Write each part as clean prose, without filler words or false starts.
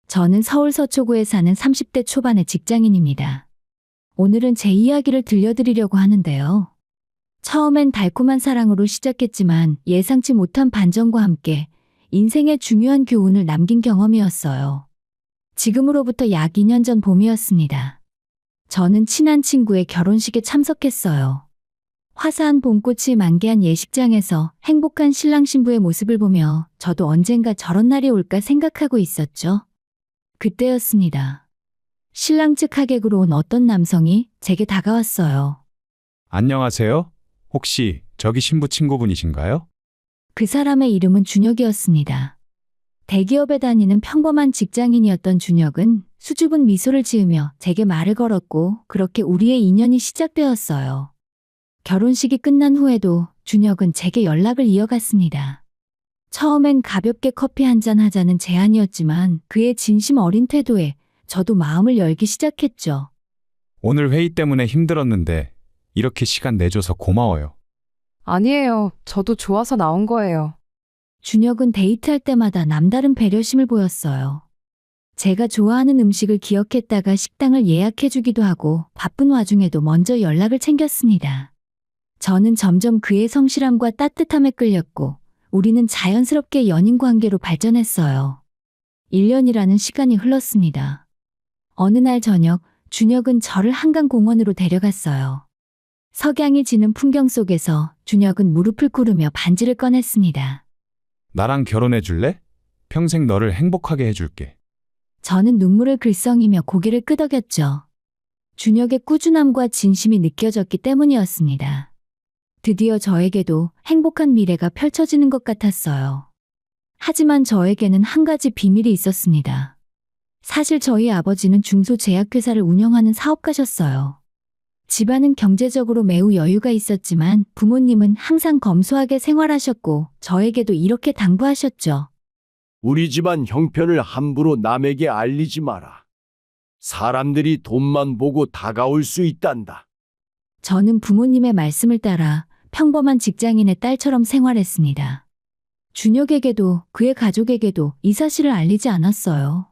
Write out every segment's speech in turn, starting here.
저는 서울 서초구에 사는 30대 초반의 직장인입니다. 오늘은 제 이야기를 들려드리려고 하는데요. 처음엔 달콤한 사랑으로 시작했지만 예상치 못한 반전과 함께 인생의 중요한 교훈을 남긴 경험이었어요. 지금으로부터 약 2년 전 봄이었습니다. 저는 친한 친구의 결혼식에 참석했어요. 화사한 봄꽃이 만개한 예식장에서 행복한 신랑 신부의 모습을 보며 저도 언젠가 저런 날이 올까 생각하고 있었죠. 그때였습니다. 신랑 측 하객으로 온 어떤 남성이 제게 다가왔어요. 안녕하세요. 혹시 저기 신부 친구분이신가요? 그 사람의 이름은 준혁이었습니다. 대기업에 다니는 평범한 직장인이었던 준혁은 수줍은 미소를 지으며 제게 말을 걸었고 그렇게 우리의 인연이 시작되었어요. 결혼식이 끝난 후에도 준혁은 제게 연락을 이어갔습니다. 처음엔 가볍게 커피 한잔 하자는 제안이었지만 그의 진심 어린 태도에 저도 마음을 열기 시작했죠. 오늘 회의 때문에 힘들었는데 이렇게 시간 내줘서 고마워요. 아니에요. 저도 좋아서 나온 거예요. 준혁은 데이트할 때마다 남다른 배려심을 보였어요. 제가 좋아하는 음식을 기억했다가 식당을 예약해주기도 하고 바쁜 와중에도 먼저 연락을 챙겼습니다. 저는 점점 그의 성실함과 따뜻함에 끌렸고 우리는 자연스럽게 연인 관계로 발전했어요. 1년이라는 시간이 흘렀습니다. 어느 날 저녁, 준혁은 저를 한강공원으로 데려갔어요. 석양이 지는 풍경 속에서 준혁은 무릎을 꿇으며 반지를 꺼냈습니다. 나랑 결혼해 줄래? 평생 너를 행복하게 해줄게. 저는 눈물을 글썽이며 고개를 끄덕였죠. 준혁의 꾸준함과 진심이 느껴졌기 때문이었습니다. 드디어 저에게도 행복한 미래가 펼쳐지는 것 같았어요. 하지만 저에게는 한 가지 비밀이 있었습니다. 사실 저희 아버지는 중소제약회사를 운영하는 사업가셨어요. 집안은 경제적으로 매우 여유가 있었지만 부모님은 항상 검소하게 생활하셨고 저에게도 이렇게 당부하셨죠. 우리 집안 형편을 함부로 남에게 알리지 마라. 사람들이 돈만 보고 다가올 수 있단다. 저는 부모님의 말씀을 따라 평범한 직장인의 딸처럼 생활했습니다. 준혁에게도 그의 가족에게도 이 사실을 알리지 않았어요.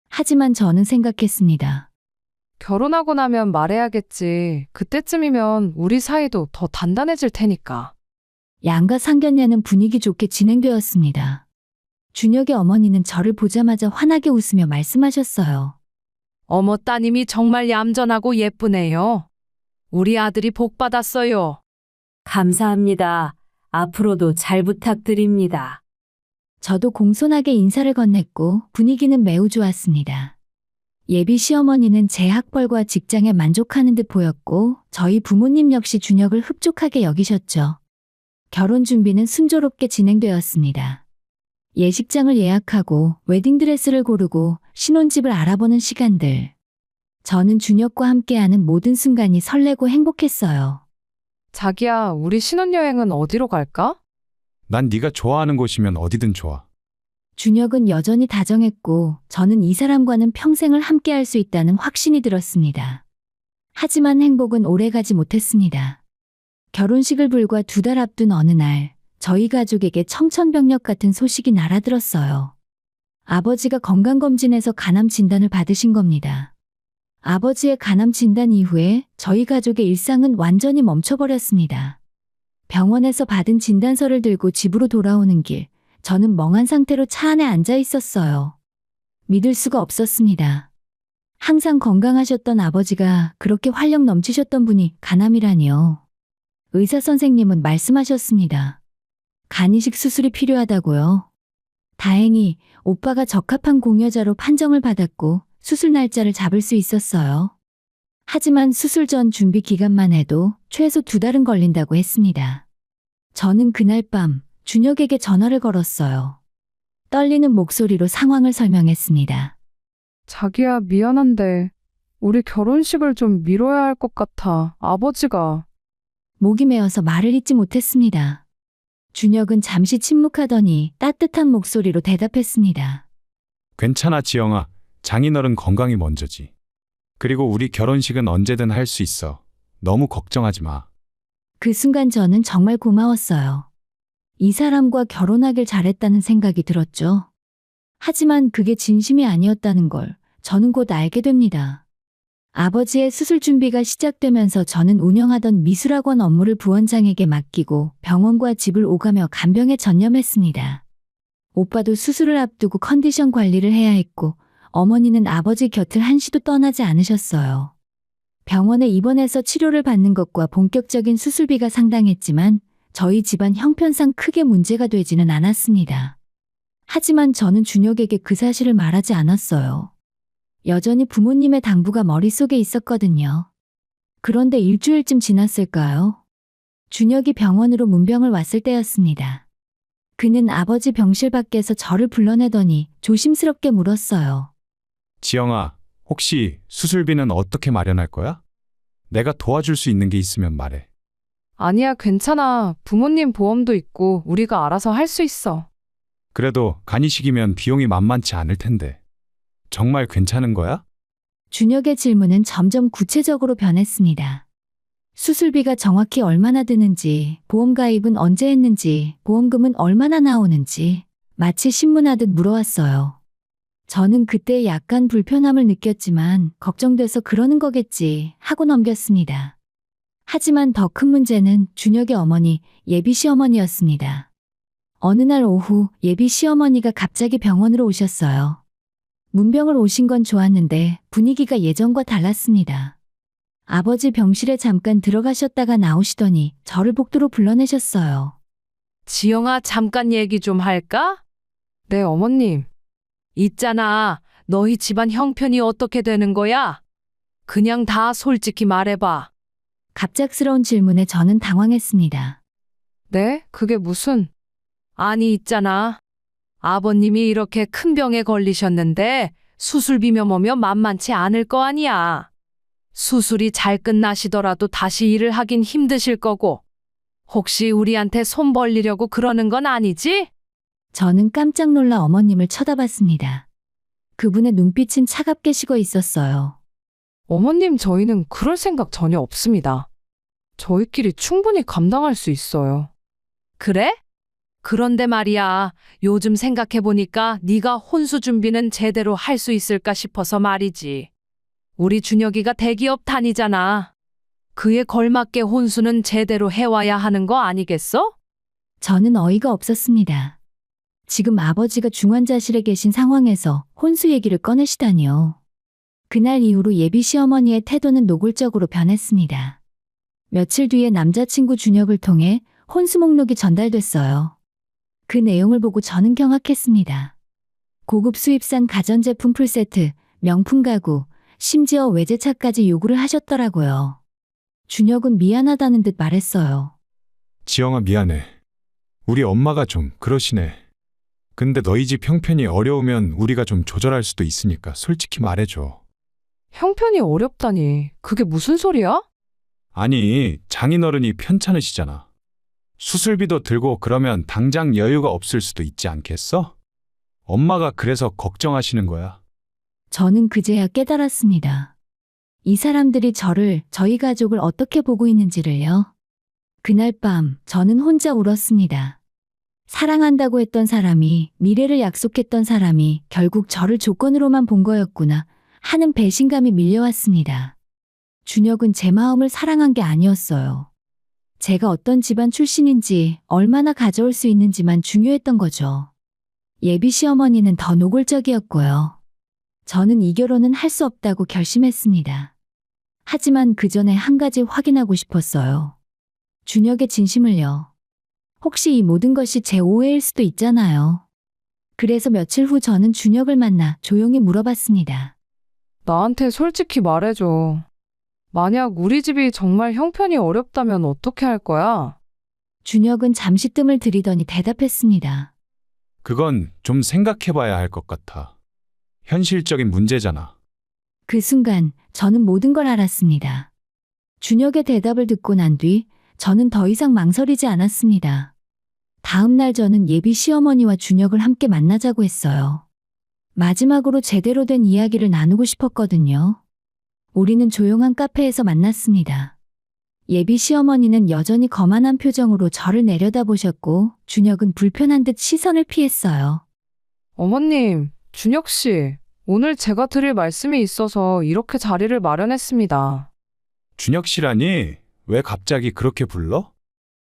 하지만 저는 생각했습니다. 결혼하고 나면 말해야겠지. 그때쯤이면 우리 사이도 더 단단해질 테니까. 양가 상견례는 분위기 좋게 진행되었습니다. 준혁의 어머니는 저를 보자마자 환하게 웃으며 말씀하셨어요. 어머 따님이 정말 얌전하고 예쁘네요. 우리 아들이 복 받았어요. 감사합니다. 앞으로도 잘 부탁드립니다. 저도 공손하게 인사를 건넸고 분위기는 매우 좋았습니다. 예비 시어머니는 제 학벌과 직장에 만족하는 듯 보였고 저희 부모님 역시 준혁을 흡족하게 여기셨죠. 결혼 준비는 순조롭게 진행되었습니다. 예식장을 예약하고 웨딩드레스를 고르고 신혼집을 알아보는 시간들. 저는 준혁과 함께하는 모든 순간이 설레고 행복했어요. 자기야, 우리 신혼여행은 어디로 갈까? 난 네가 좋아하는 곳이면 어디든 좋아. 준혁은 여전히 다정했고 저는 이 사람과는 평생을 함께할 수 있다는 확신이 들었습니다. 하지만 행복은 오래가지 못했습니다. 결혼식을 불과 2달 앞둔 어느 날 저희 가족에게 청천벽력 같은 소식이 날아들었어요. 아버지가 건강검진에서 간암 진단을 받으신 겁니다. 아버지의 간암 진단 이후에 저희 가족의 일상은 완전히 멈춰버렸습니다. 병원에서 받은 진단서를 들고 집으로 돌아오는 길, 저는 멍한 상태로 차 안에 앉아 있었어요. 믿을 수가 없었습니다. 항상 건강하셨던 아버지가 그렇게 활력 넘치셨던 분이 간암이라니요. 의사 선생님은 말씀하셨습니다. 간이식 수술이 필요하다고요. 다행히 오빠가 적합한 공여자로 판정을 받았고 수술 날짜를 잡을 수 있었어요. 하지만 수술 전 준비 기간만 해도 최소 2달은 걸린다고 했습니다. 저는 그날 밤 준혁에게 전화를 걸었어요. 떨리는 목소리로 상황을 설명했습니다. 자기야, 미안한데 우리 결혼식을 좀 미뤄야 할 것 같아. 아버지가. 목이 메어서 말을 잇지 못했습니다. 준혁은 잠시 침묵하더니 따뜻한 목소리로 대답했습니다. 괜찮아, 지영아. 장인어른 건강이 먼저지. 그리고 우리 결혼식은 언제든 할 수 있어. 너무 걱정하지 마. 그 순간 저는 정말 고마웠어요. 이 사람과 결혼하길 잘했다는 생각이 들었죠. 하지만 그게 진심이 아니었다는 걸 저는 곧 알게 됩니다. 아버지의 수술 준비가 시작되면서 저는 운영하던 미술학원 업무를 부원장에게 맡기고 병원과 집을 오가며 간병에 전념했습니다. 오빠도 수술을 앞두고 컨디션 관리를 해야 했고 어머니는 아버지 곁을 한시도 떠나지 않으셨어요. 병원에 입원해서 치료를 받는 것과 본격적인 수술비가 상당했지만 저희 집안 형편상 크게 문제가 되지는 않았습니다. 하지만 저는 준혁에게 그 사실을 말하지 않았어요. 여전히 부모님의 당부가 머릿속에 있었거든요. 그런데 일주일쯤 지났을까요? 준혁이 병원으로 문병을 왔을 때였습니다. 그는 아버지 병실 밖에서 저를 불러내더니 조심스럽게 물었어요. 지영아, 혹시 수술비는 어떻게 마련할 거야? 내가 도와줄 수 있는 게 있으면 말해. 아니야, 괜찮아. 부모님 보험도 있고 우리가 알아서 할 수 있어. 그래도 간이식이면 비용이 만만치 않을 텐데. 정말 괜찮은 거야? 준혁의 질문은 점점 구체적으로 변했습니다. 수술비가 정확히 얼마나 드는지, 보험 가입은 언제 했는지, 보험금은 얼마나 나오는지 마치 신문하듯 물어왔어요. 저는 그때 약간 불편함을 느꼈지만 걱정돼서 그러는 거겠지 하고 넘겼습니다. 하지만 더 큰 문제는 준혁의 어머니, 예비 시어머니였습니다. 어느 날 오후 예비 시어머니가 갑자기 병원으로 오셨어요. 문병을 오신 건 좋았는데 분위기가 예전과 달랐습니다. 아버지 병실에 잠깐 들어가셨다가 나오시더니 저를 복도로 불러내셨어요. 지영아, 잠깐 얘기 좀 할까? 네, 어머님. 있잖아. 너희 집안 형편이 어떻게 되는 거야? 그냥 다 솔직히 말해봐. 갑작스러운 질문에 저는 당황했습니다. 네? 그게 무슨... 아니, 있잖아. 아버님이 이렇게 큰 병에 걸리셨는데 수술비며 뭐며 만만치 않을 거 아니야. 수술이 잘 끝나시더라도 다시 일을 하긴 힘드실 거고. 혹시 우리한테 손 벌리려고 그러는 건 아니지? 저는 깜짝 놀라 어머님을 쳐다봤습니다. 그분의 눈빛은 차갑게 식어 있었어요. 어머님, 저희는 그럴 생각 전혀 없습니다. 저희끼리 충분히 감당할 수 있어요. 그래? 그런데 말이야, 요즘 생각해보니까 네가 혼수 준비는 제대로 할 수 있을까 싶어서 말이지. 우리 준혁이가 대기업 다니잖아. 그에 걸맞게 혼수는 제대로 해와야 하는 거 아니겠어? 저는 어이가 없었습니다. 지금 아버지가 중환자실에 계신 상황에서 혼수 얘기를 꺼내시다니요. 그날 이후로 예비 시어머니의 태도는 노골적으로 변했습니다. 며칠 뒤에 남자친구 준혁을 통해 혼수 목록이 전달됐어요. 그 내용을 보고 저는 경악했습니다. 고급 수입산 가전제품 풀세트, 명품 가구, 심지어 외제차까지 요구를 하셨더라고요. 준혁은 미안하다는 듯 말했어요. 지영아, 미안해. 우리 엄마가 좀 그러시네. 근데 너희 집 형편이 어려우면 우리가 좀 조절할 수도 있으니까 솔직히 말해줘. 형편이 어렵다니, 그게 무슨 소리야? 아니, 장인어른이 편찮으시잖아. 수술비도 들고 그러면 당장 여유가 없을 수도 있지 않겠어? 엄마가 그래서 걱정하시는 거야. 저는 그제야 깨달았습니다. 이 사람들이 저희 가족을 어떻게 보고 있는지를요. 그날 밤 저는 혼자 울었습니다. 사랑한다고 했던 사람이, 미래를 약속했던 사람이 결국 저를 조건으로만 본 거였구나 하는 배신감이 밀려왔습니다. 준혁은 제 마음을 사랑한 게 아니었어요. 제가 어떤 집안 출신인지, 얼마나 가져올 수 있는지만 중요했던 거죠. 예비 시어머니는 더 노골적이었고요. 저는 이 결혼은 할 수 없다고 결심했습니다. 하지만 그 전에 한 가지 확인하고 싶었어요. 준혁의 진심을요. 혹시 이 모든 것이 제 오해일 수도 있잖아요. 그래서 며칠 후 저는 준혁을 만나 조용히 물어봤습니다. 나한테 솔직히 말해줘. 만약 우리 집이 정말 형편이 어렵다면 어떻게 할 거야? 준혁은 잠시 뜸을 들이더니 대답했습니다. 그건 좀 생각해봐야 할 것 같아. 현실적인 문제잖아. 그 순간 저는 모든 걸 알았습니다. 준혁의 대답을 듣고 난 뒤 저는 더 이상 망설이지 않았습니다. 다음 날 저는 예비 시어머니와 준혁을 함께 만나자고 했어요. 마지막으로 제대로 된 이야기를 나누고 싶었거든요. 우리는 조용한 카페에서 만났습니다. 예비 시어머니는 여전히 거만한 표정으로 저를 내려다보셨고 준혁은 불편한 듯 시선을 피했어요. 어머님, 준혁 씨, 오늘 제가 드릴 말씀이 있어서 이렇게 자리를 마련했습니다. 준혁 씨라니 왜 갑자기 그렇게 불러?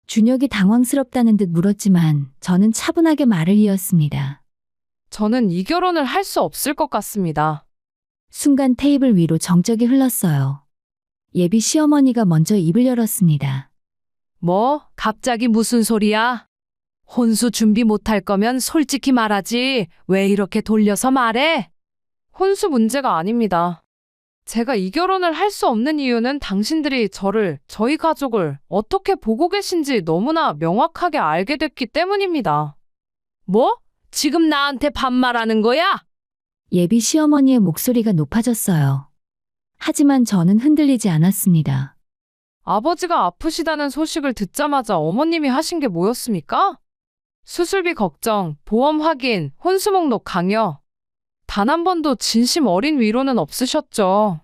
준혁이 당황스럽다는 듯 물었지만 저는 차분하게 말을 이었습니다. 저는 이 결혼을 할 수 없을 것 같습니다. 순간 테이블 위로 정적이 흘렀어요. 예비 시어머니가 먼저 입을 열었습니다. 뭐, 갑자기 무슨 소리야? 혼수 준비 못할 거면 솔직히 말하지. 왜 이렇게 돌려서 말해? 혼수 문제가 아닙니다. 제가 이 결혼을 할 수 없는 이유는 당신들이 저희 가족을 어떻게 보고 계신지 너무나 명확하게 알게 됐기 때문입니다. 뭐? 지금 나한테 반말하는 거야? 예비 시어머니의 목소리가 높아졌어요. 하지만 저는 흔들리지 않았습니다. 아버지가 아프시다는 소식을 듣자마자 어머님이 하신 게 뭐였습니까? 수술비 걱정, 보험 확인, 혼수 목록 강요. 단 한 번도 진심 어린 위로는 없으셨죠.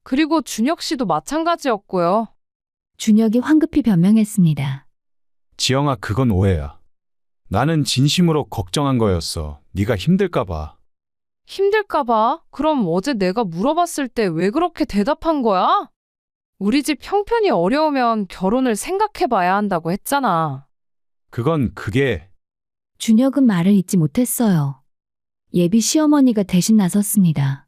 그리고 준혁 씨도 마찬가지였고요. 준혁이 황급히 변명했습니다. 지영아, 그건 오해야. 나는 진심으로 걱정한 거였어. 네가 힘들까 봐. 힘들까봐? 그럼 어제 내가 물어봤을 때 왜 그렇게 대답한 거야? 우리 집 형편이 어려우면 결혼을 생각해봐야 한다고 했잖아. 그게 준혁은 말을 잇지 못했어요. 예비 시어머니가 대신 나섰습니다.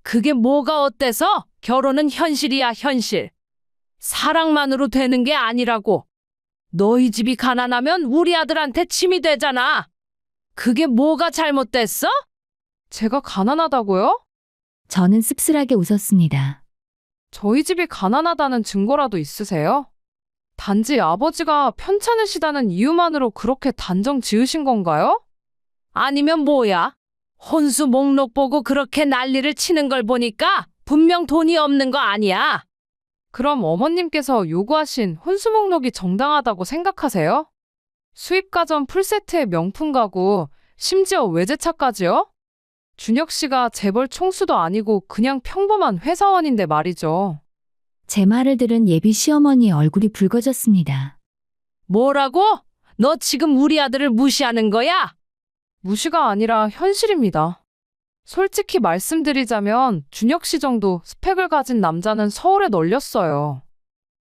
그게 뭐가 어때서? 결혼은 현실이야, 현실. 사랑만으로 되는 게 아니라고. 너희 집이 가난하면 우리 아들한테 침이 되잖아. 그게 뭐가 잘못됐어? 제가 가난하다고요? 저는 씁쓸하게 웃었습니다. 저희 집이 가난하다는 증거라도 있으세요? 단지 아버지가 편찮으시다는 이유만으로 그렇게 단정 지으신 건가요? 아니면 뭐야? 혼수 목록 보고 그렇게 난리를 치는 걸 보니까 분명 돈이 없는 거 아니야? 그럼 어머님께서 요구하신 혼수 목록이 정당하다고 생각하세요? 수입가전 풀세트의 명품 가구, 심지어 외제차까지요? 준혁 씨가 재벌 총수도 아니고 그냥 평범한 회사원인데 말이죠. 제 말을 들은 예비 시어머니의 얼굴이 붉어졌습니다. 뭐라고? 너 지금 우리 아들을 무시하는 거야? 무시가 아니라 현실입니다. 솔직히 말씀드리자면 준혁 씨 정도 스펙을 가진 남자는 서울에 널렸어요.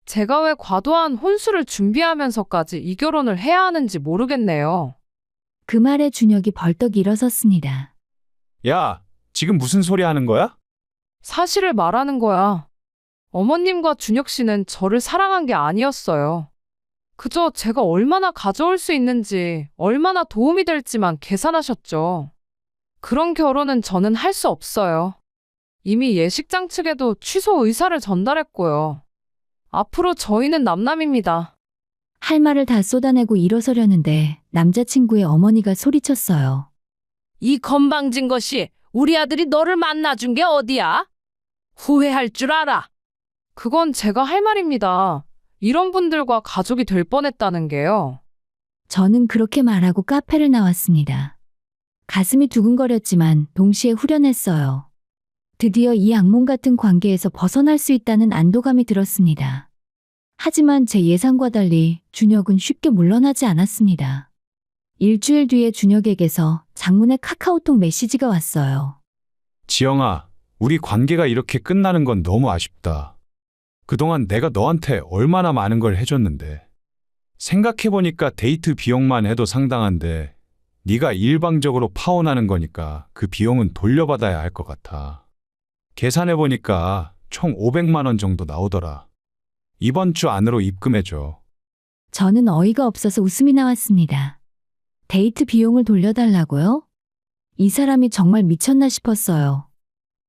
제가 왜 과도한 혼수를 준비하면서까지 이 결혼을 해야 하는지 모르겠네요. 그 말에 준혁이 벌떡 일어섰습니다. 야, 지금 무슨 소리 하는 거야? 사실을 말하는 거야. 어머님과 준혁 씨는 저를 사랑한 게 아니었어요. 그저 제가 얼마나 가져올 수 있는지, 얼마나 도움이 될지만 계산하셨죠. 그런 결혼은 저는 할 수 없어요. 이미 예식장 측에도 취소 의사를 전달했고요. 앞으로 저희는 남남입니다. 할 말을 다 쏟아내고 일어서려는데 남자친구의 어머니가 소리쳤어요. 이 건방진 것이 우리 아들이 너를 만나준 게 어디야? 후회할 줄 알아. 그건 제가 할 말입니다. 이런 분들과 가족이 될 뻔했다는 게요. 저는 그렇게 말하고 카페를 나왔습니다. 가슴이 두근거렸지만 동시에 후련했어요. 드디어 이 악몽 같은 관계에서 벗어날 수 있다는 안도감이 들었습니다. 하지만 제 예상과 달리 준혁은 쉽게 물러나지 않았습니다. 일주일 뒤에 준혁에게서 장문의 카카오톡 메시지가 왔어요. 지영아, 우리 관계가 이렇게 끝나는 건 너무 아쉽다. 그동안 내가 너한테 얼마나 많은 걸 해줬는데. 생각해보니까 데이트 비용만 해도 상당한데 네가 일방적으로 파혼하는 거니까 그 비용은 돌려받아야 할 것 같아. 계산해보니까 총 500만 원 정도 나오더라. 이번 주 안으로 입금해줘. 저는 어이가 없어서 웃음이 나왔습니다. 데이트 비용을 돌려달라고요? 이 사람이 정말 미쳤나 싶었어요.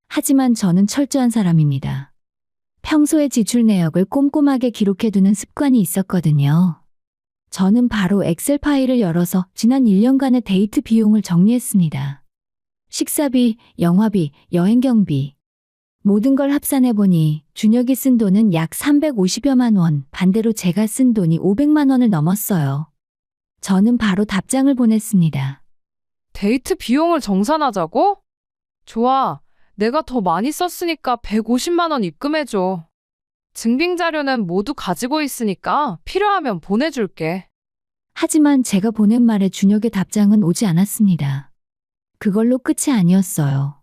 하지만 저는 철저한 사람입니다. 평소에 지출 내역을 꼼꼼하게 기록해두는 습관이 있었거든요. 저는 바로 엑셀 파일을 열어서 지난 1년간의 데이트 비용을 정리했습니다. 식사비, 영화비, 여행 경비. 모든 걸 합산해보니 준혁이 쓴 돈은 약 350여만 원, 반대로 제가 쓴 돈이 500만 원을 넘었어요. 저는 바로 답장을 보냈습니다. 데이트 비용을 정산하자고? 좋아. 내가 더 많이 썼으니까 150만 원 입금해줘. 증빙 자료는 모두 가지고 있으니까 필요하면 보내줄게. 하지만 제가 보낸 말에 준혁의 답장은 오지 않았습니다. 그걸로 끝이 아니었어요.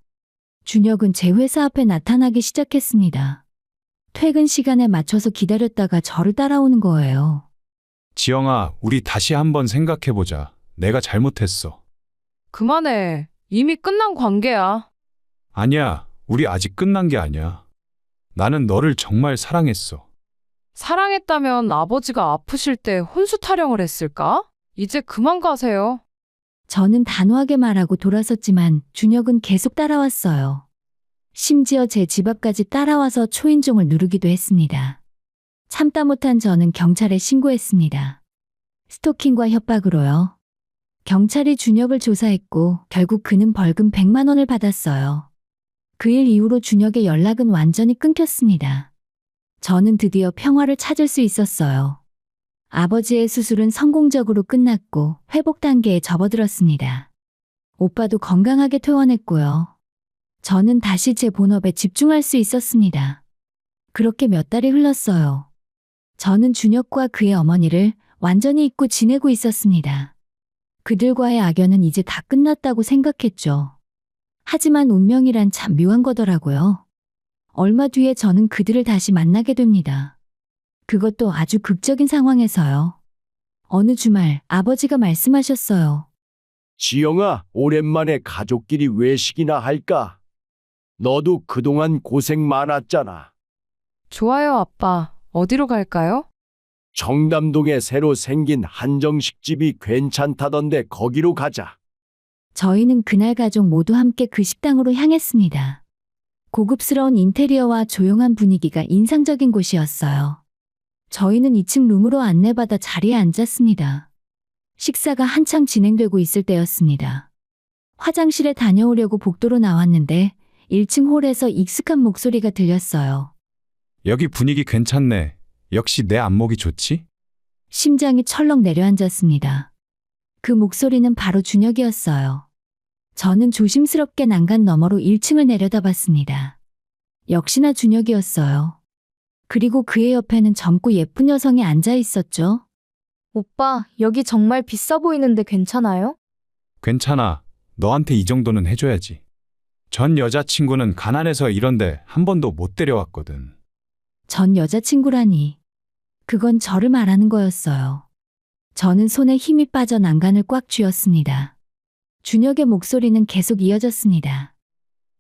준혁은 제 회사 앞에 나타나기 시작했습니다. 퇴근 시간에 맞춰서 기다렸다가 저를 따라오는 거예요. 지영아, 우리 다시 한번 생각해보자. 내가 잘못했어. 그만해. 이미 끝난 관계야. 아니야, 우리 아직 끝난 게 아니야. 나는 너를 정말 사랑했어. 사랑했다면 아버지가 아프실 때 혼수 타령을 했을까? 이제 그만 가세요. 저는 단호하게 말하고 돌아섰지만 준혁은 계속 따라왔어요. 심지어 제 집 앞까지 따라와서 초인종을 누르기도 했습니다. 참다 못한 저는 경찰에 신고했습니다. 스토킹과 협박으로요. 경찰이 준혁을 조사했고 결국 그는 벌금 100만 원을 받았어요. 그 일 이후로 준혁의 연락은 완전히 끊겼습니다. 저는 드디어 평화를 찾을 수 있었어요. 아버지의 수술은 성공적으로 끝났고 회복 단계에 접어들었습니다. 오빠도 건강하게 퇴원했고요. 저는 다시 제 본업에 집중할 수 있었습니다. 그렇게 몇 달이 흘렀어요. 저는 준혁과 그의 어머니를 완전히 잊고 지내고 있었습니다. 그들과의 악연은 이제 다 끝났다고 생각했죠. 하지만 운명이란 참 묘한 거더라고요. 얼마 뒤에 저는 그들을 다시 만나게 됩니다. 그것도 아주 극적인 상황에서요. 어느 주말 아버지가 말씀하셨어요. 지영아, 오랜만에 가족끼리 외식이나 할까? 너도 그동안 고생 많았잖아. 좋아요, 아빠. 어디로 갈까요? 청담동에 새로 생긴 한정식 집이 괜찮다던데 거기로 가자. 저희는 그날 가족 모두 함께 그 식당으로 향했습니다. 고급스러운 인테리어와 조용한 분위기가 인상적인 곳이었어요. 저희는 2층 룸으로 안내받아 자리에 앉았습니다. 식사가 한창 진행되고 있을 때였습니다. 화장실에 다녀오려고 복도로 나왔는데 1층 홀에서 익숙한 목소리가 들렸어요. 여기 분위기 괜찮네. 역시 내 안목이 좋지? 심장이 철렁 내려앉았습니다. 그 목소리는 바로 준혁이었어요. 저는 조심스럽게 난간 너머로 1층을 내려다봤습니다. 역시나 준혁이었어요. 그리고 그의 옆에는 젊고 예쁜 여성이 앉아 있었죠. 오빠, 여기 정말 비싸 보이는데 괜찮아요? 괜찮아. 너한테 이 정도는 해줘야지. 전 여자친구는 가난해서 이런데 한 번도 못 데려왔거든. 전 여자친구라니. 그건 저를 말하는 거였어요. 저는 손에 힘이 빠져 난간을 꽉 쥐었습니다. 준혁의 목소리는 계속 이어졌습니다.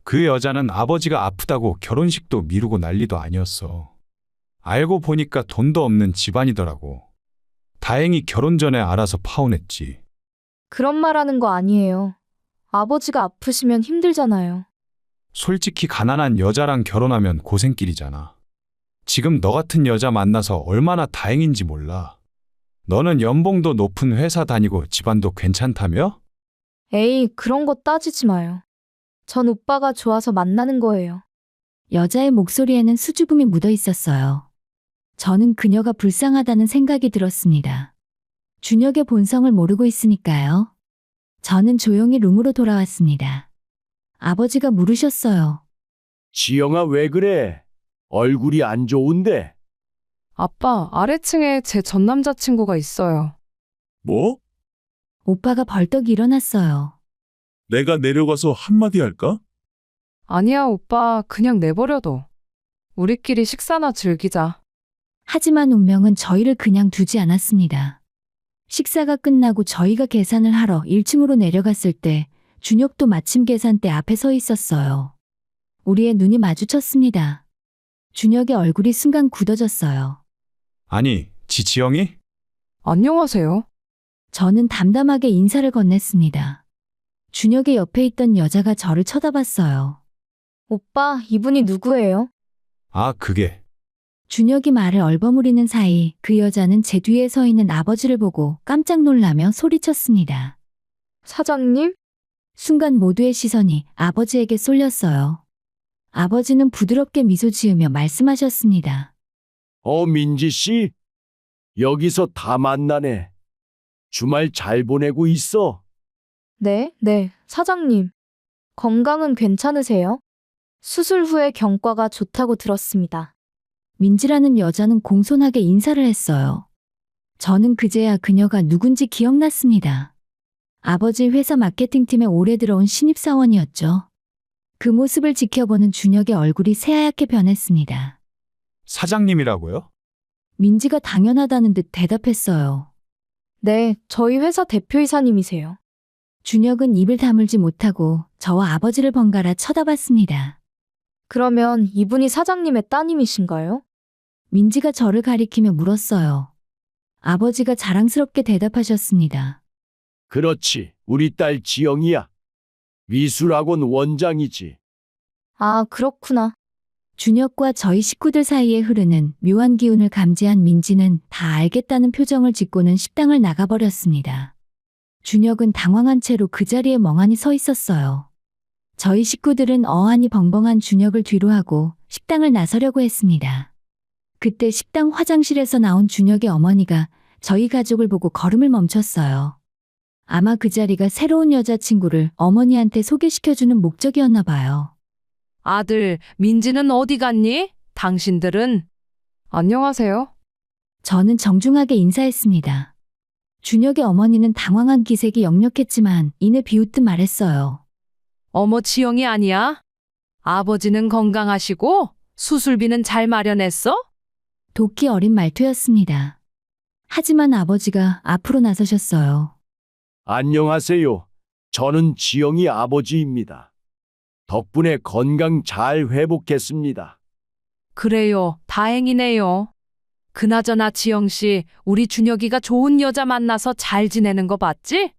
그 여자는 아버지가 아프다고 결혼식도 미루고 난리도 아니었어. 알고 보니까 돈도 없는 집안이더라고. 다행히 결혼 전에 알아서 파혼했지. 그런 말 하는 거 아니에요. 아버지가 아프시면 힘들잖아요. 솔직히 가난한 여자랑 결혼하면 고생길이잖아. 지금 너 같은 여자 만나서 얼마나 다행인지 몰라. 너는 연봉도 높은 회사 다니고 집안도 괜찮다며? 에이, 그런 거 따지지 마요. 전 오빠가 좋아서 만나는 거예요. 여자의 목소리에는 수줍음이 묻어 있었어요. 저는 그녀가 불쌍하다는 생각이 들었습니다. 준혁의 본성을 모르고 있으니까요. 저는 조용히 룸으로 돌아왔습니다. 아버지가 물으셨어요. 지영아, 왜 그래? 얼굴이 안 좋은데? 아빠, 아래층에 제 전 남자친구가 있어요. 뭐? 오빠가 벌떡 일어났어요. 내가 내려가서 한마디 할까? 아니야, 오빠. 그냥 내버려둬. 우리끼리 식사나 즐기자. 하지만 운명은 저희를 그냥 두지 않았습니다. 식사가 끝나고 저희가 계산을 하러 1층으로 내려갔을 때 준혁도 마침 계산대 앞에 서 있었어요. 우리의 눈이 마주쳤습니다. 준혁의 얼굴이 순간 굳어졌어요. 아니, 지영이? 안녕하세요. 저는 담담하게 인사를 건넸습니다. 준혁의 옆에 있던 여자가 저를 쳐다봤어요. 오빠, 이분이 누구예요? 아, 그게. 준혁이 말을 얼버무리는 사이 그 여자는 제 뒤에 서 있는 아버지를 보고 깜짝 놀라며 소리쳤습니다. 사장님? 순간 모두의 시선이 아버지에게 쏠렸어요. 아버지는 부드럽게 미소 지으며 말씀하셨습니다. 민지 씨? 여기서 다 만나네. 주말 잘 보내고 있어? 네, 사장님. 건강은 괜찮으세요? 수술 후에 경과가 좋다고 들었습니다. 민지라는 여자는 공손하게 인사를 했어요. 저는 그제야 그녀가 누군지 기억났습니다. 아버지 회사 마케팅팀에 오래 들어온 신입사원이었죠. 그 모습을 지켜보는 준혁의 얼굴이 새하얗게 변했습니다. 사장님이라고요? 민지가 당연하다는 듯 대답했어요. 네, 저희 회사 대표이사님이세요. 준혁은 입을 다물지 못하고 저와 아버지를 번갈아 쳐다봤습니다. 그러면 이분이 사장님의 따님이신가요? 민지가 저를 가리키며 물었어요. 아버지가 자랑스럽게 대답하셨습니다. 그렇지. 우리 딸 지영이야. 미술학원 원장이지. 아, 그렇구나. 준혁과 저희 식구들 사이에 흐르는 묘한 기운을 감지한 민지는 다 알겠다는 표정을 짓고는 식당을 나가버렸습니다. 준혁은 당황한 채로 그 자리에 멍하니 서 있었어요. 저희 식구들은 어안이 벙벙한 준혁을 뒤로 하고 식당을 나서려고 했습니다. 그때 식당 화장실에서 나온 준혁의 어머니가 저희 가족을 보고 걸음을 멈췄어요. 아마 그 자리가 새로운 여자친구를 어머니한테 소개시켜주는 목적이었나 봐요. 아들, 민지는 어디 갔니? 당신들은? 안녕하세요. 저는 정중하게 인사했습니다. 준혁의 어머니는 당황한 기색이 역력했지만 이내 비웃듯 말했어요. 어머, 지영이 아니야? 아버지는 건강하시고 수술비는 잘 마련했어? 도끼 어린 말투였습니다. 하지만 아버지가 앞으로 나서셨어요. 안녕하세요. 저는 지영이 아버지입니다. 덕분에 건강 잘 회복했습니다. 그래요. 다행이네요. 그나저나 지영씨, 우리 준혁이가 좋은 여자 만나서 잘 지내는 거 봤지?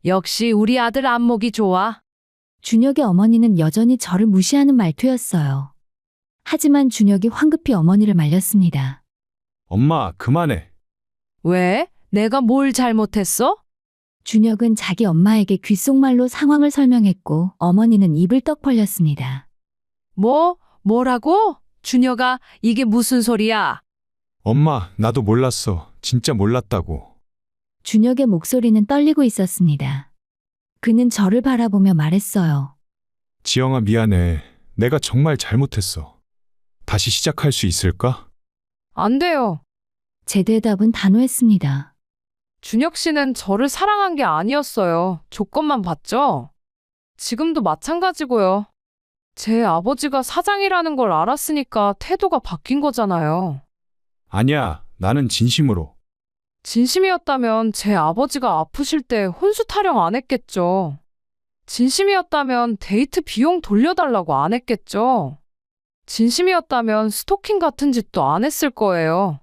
역시 우리 아들 안목이 좋아. 준혁의 어머니는 여전히 저를 무시하는 말투였어요. 하지만 준혁이 황급히 어머니를 말렸습니다. 엄마, 그만해. 왜? 내가 뭘 잘못했어? 준혁은 자기 엄마에게 귓속말로 상황을 설명했고 어머니는 입을 떡 벌렸습니다. 뭐라고? 준혁아, 이게 무슨 소리야? 엄마, 나도 몰랐어. 진짜 몰랐다고. 준혁의 목소리는 떨리고 있었습니다. 그는 저를 바라보며 말했어요. 지영아, 미안해. 내가 정말 잘못했어. 다시 시작할 수 있을까? 안 돼요. 제 대답은 단호했습니다. 준혁 씨는 저를 사랑한 게 아니었어요. 조건만 봤죠? 지금도 마찬가지고요. 제 아버지가 사장이라는 걸 알았으니까 태도가 바뀐 거잖아요. 아니야, 나는 진심으로. 진심이었다면 제 아버지가 아프실 때 혼수 타령 안 했겠죠. 진심이었다면 데이트 비용 돌려달라고 안 했겠죠. 진심이었다면 스토킹 같은 짓도 안 했을 거예요.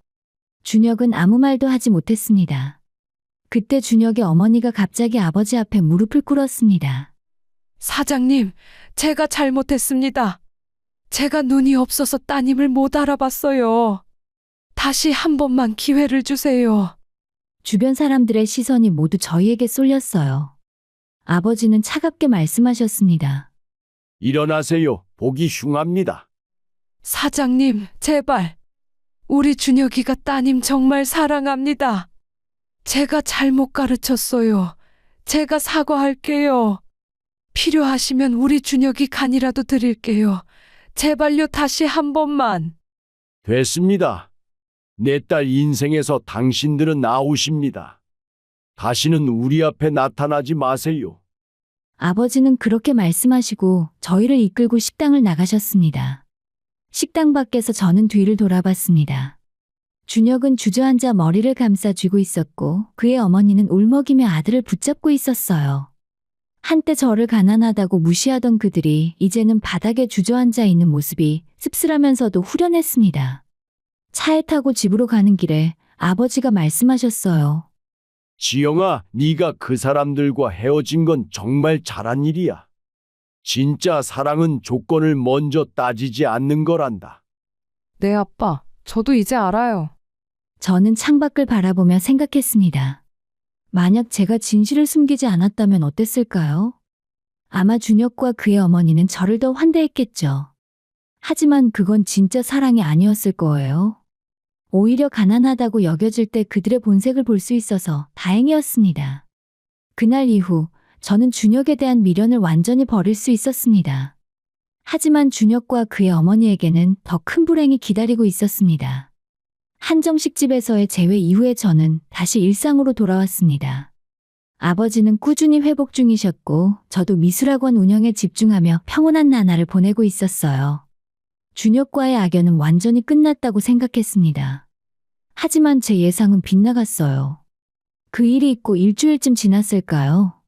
준혁은 아무 말도 하지 못했습니다. 그때 준혁의 어머니가 갑자기 아버지 앞에 무릎을 꿇었습니다. 사장님, 제가 잘못했습니다. 제가 눈이 없어서 따님을 못 알아봤어요. 다시 한 번만 기회를 주세요. 주변 사람들의 시선이 모두 저희에게 쏠렸어요. 아버지는 차갑게 말씀하셨습니다. 일어나세요. 보기 흉합니다. 사장님, 제발. 우리 준혁이가 따님 정말 사랑합니다. 제가 잘못 가르쳤어요. 제가 사과할게요. 필요하시면 우리 준혁이 간이라도 드릴게요. 제발요, 다시 한 번만. 됐습니다. 내 딸 인생에서 당신들은 아웃입니다. 다시는 우리 앞에 나타나지 마세요. 아버지는 그렇게 말씀하시고 저희를 이끌고 식당을 나가셨습니다. 식당 밖에서 저는 뒤를 돌아봤습니다. 준혁은 주저앉아 머리를 감싸 쥐고 있었고 그의 어머니는 울먹이며 아들을 붙잡고 있었어요. 한때 저를 가난하다고 무시하던 그들이 이제는 바닥에 주저앉아 있는 모습이 씁쓸하면서도 후련했습니다. 차에 타고 집으로 가는 길에 아버지가 말씀하셨어요. 지영아, 네가 그 사람들과 헤어진 건 정말 잘한 일이야. 진짜 사랑은 조건을 먼저 따지지 않는 거란다. 네, 아빠. 저도 이제 알아요. 저는 창밖을 바라보며 생각했습니다. 만약 제가 진실을 숨기지 않았다면 어땠을까요? 아마 준혁과 그의 어머니는 저를 더 환대했겠죠. 하지만 그건 진짜 사랑이 아니었을 거예요. 오히려 가난하다고 여겨질 때 그들의 본색을 볼 수 있어서 다행이었습니다. 그날 이후 저는 준혁에 대한 미련을 완전히 버릴 수 있었습니다. 하지만 준혁과 그의 어머니에게는 더 큰 불행이 기다리고 있었습니다. 한정식집에서의 재회 이후에 저는 다시 일상으로 돌아왔습니다. 아버지는 꾸준히 회복 중이셨고 저도 미술학원 운영에 집중하며 평온한 나날을 보내고 있었어요. 준혁과의 악연은 완전히 끝났다고 생각했습니다. 하지만 제 예상은 빗나갔어요. 그 일이 있고 일주일쯤 지났을까요?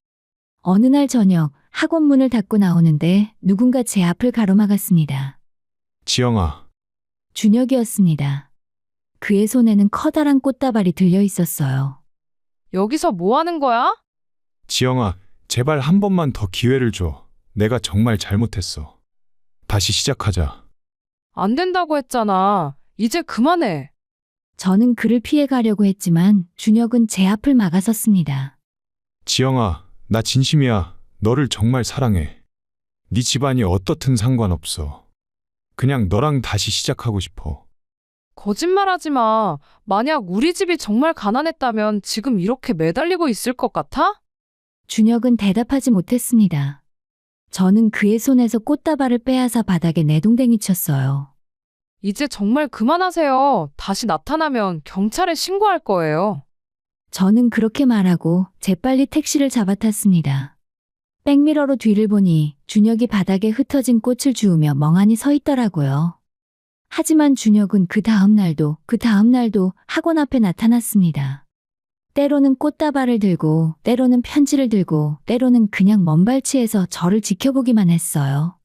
어느 날 저녁 학원 문을 닫고 나오는데 누군가 제 앞을 가로막았습니다. 지영아, 준혁이었습니다. 그의 손에는 커다란 꽃다발이 들려 있었어요. 여기서 뭐 하는 거야? 지영아, 제발 한 번만 더 기회를 줘. 내가 정말 잘못했어. 다시 시작하자. 안 된다고 했잖아. 이제 그만해. 저는 그를 피해 가려고 했지만 준혁은 제 앞을 막아섰습니다. 지영아, 나 진심이야. 너를 정말 사랑해. 네 집안이 어떻든 상관없어. 그냥 너랑 다시 시작하고 싶어. 거짓말하지 마. 만약 우리 집이 정말 가난했다면 지금 이렇게 매달리고 있을 것 같아? 준혁은 대답하지 못했습니다. 저는 그의 손에서 꽃다발을 빼앗아 바닥에 내동댕이 쳤어요. 이제 정말 그만하세요. 다시 나타나면 경찰에 신고할 거예요. 저는 그렇게 말하고 재빨리 택시를 잡아탔습니다. 백미러로 뒤를 보니 준혁이 바닥에 흩어진 꽃을 주우며 멍하니 서 있더라고요. 하지만 준혁은 그 다음 날도 학원 앞에 나타났습니다. 때로는 꽃다발을 들고, 때로는 편지를 들고, 때로는 그냥 먼발치에서 저를 지켜보기만 했어요.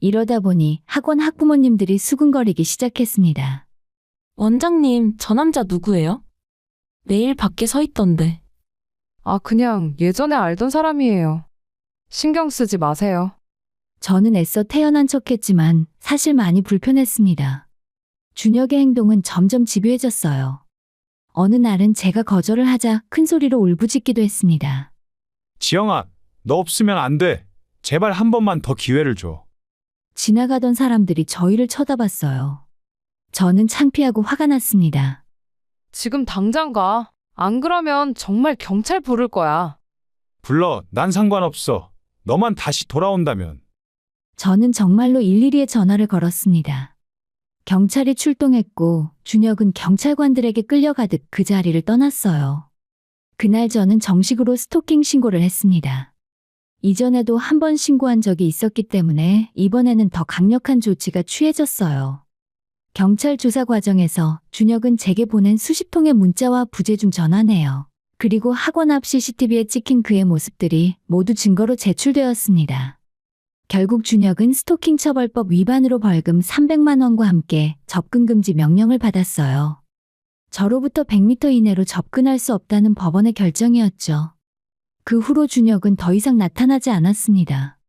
이러다 보니 학원 학부모님들이 수군거리기 시작했습니다. 원장님, 저 남자 누구예요? 매일 밖에 서 있던데. 아, 그냥 예전에 알던 사람이에요. 신경 쓰지 마세요. 저는 애써 태연한 척했지만 사실 많이 불편했습니다. 준혁의 행동은 점점 집요해졌어요. 어느 날은 제가 거절을 하자 큰 소리로 울부짖기도 했습니다. 지영아, 너 없으면 안 돼. 제발 한 번만 더 기회를 줘. 지나가던 사람들이 저희를 쳐다봤어요. 저는 창피하고 화가 났습니다. 지금 당장 가. 안 그러면 정말 경찰 부를 거야. 불러, 난 상관없어. 너만 다시 돌아온다면. 저는 정말로 112에 전화를 걸었습니다. 경찰이 출동했고 준혁은 경찰관들에게 끌려가듯 그 자리를 떠났어요. 그날 저는 정식으로 스토킹 신고를 했습니다. 이전에도 한 번 신고한 적이 있었기 때문에 이번에는 더 강력한 조치가 취해졌어요. 경찰 조사 과정에서 준혁은 제게 보낸 수십 통의 문자와 부재중 전화네요. 그리고 학원 앞 CCTV에 찍힌 그의 모습들이 모두 증거로 제출되었습니다. 결국 준혁은 스토킹 처벌법 위반으로 벌금 300만 원과 함께 접근 금지 명령을 받았어요. 저로부터 100m 이내로 접근할 수 없다는 법원의 결정이었죠. 그 후로 준혁은 더 이상 나타나지 않았습니다.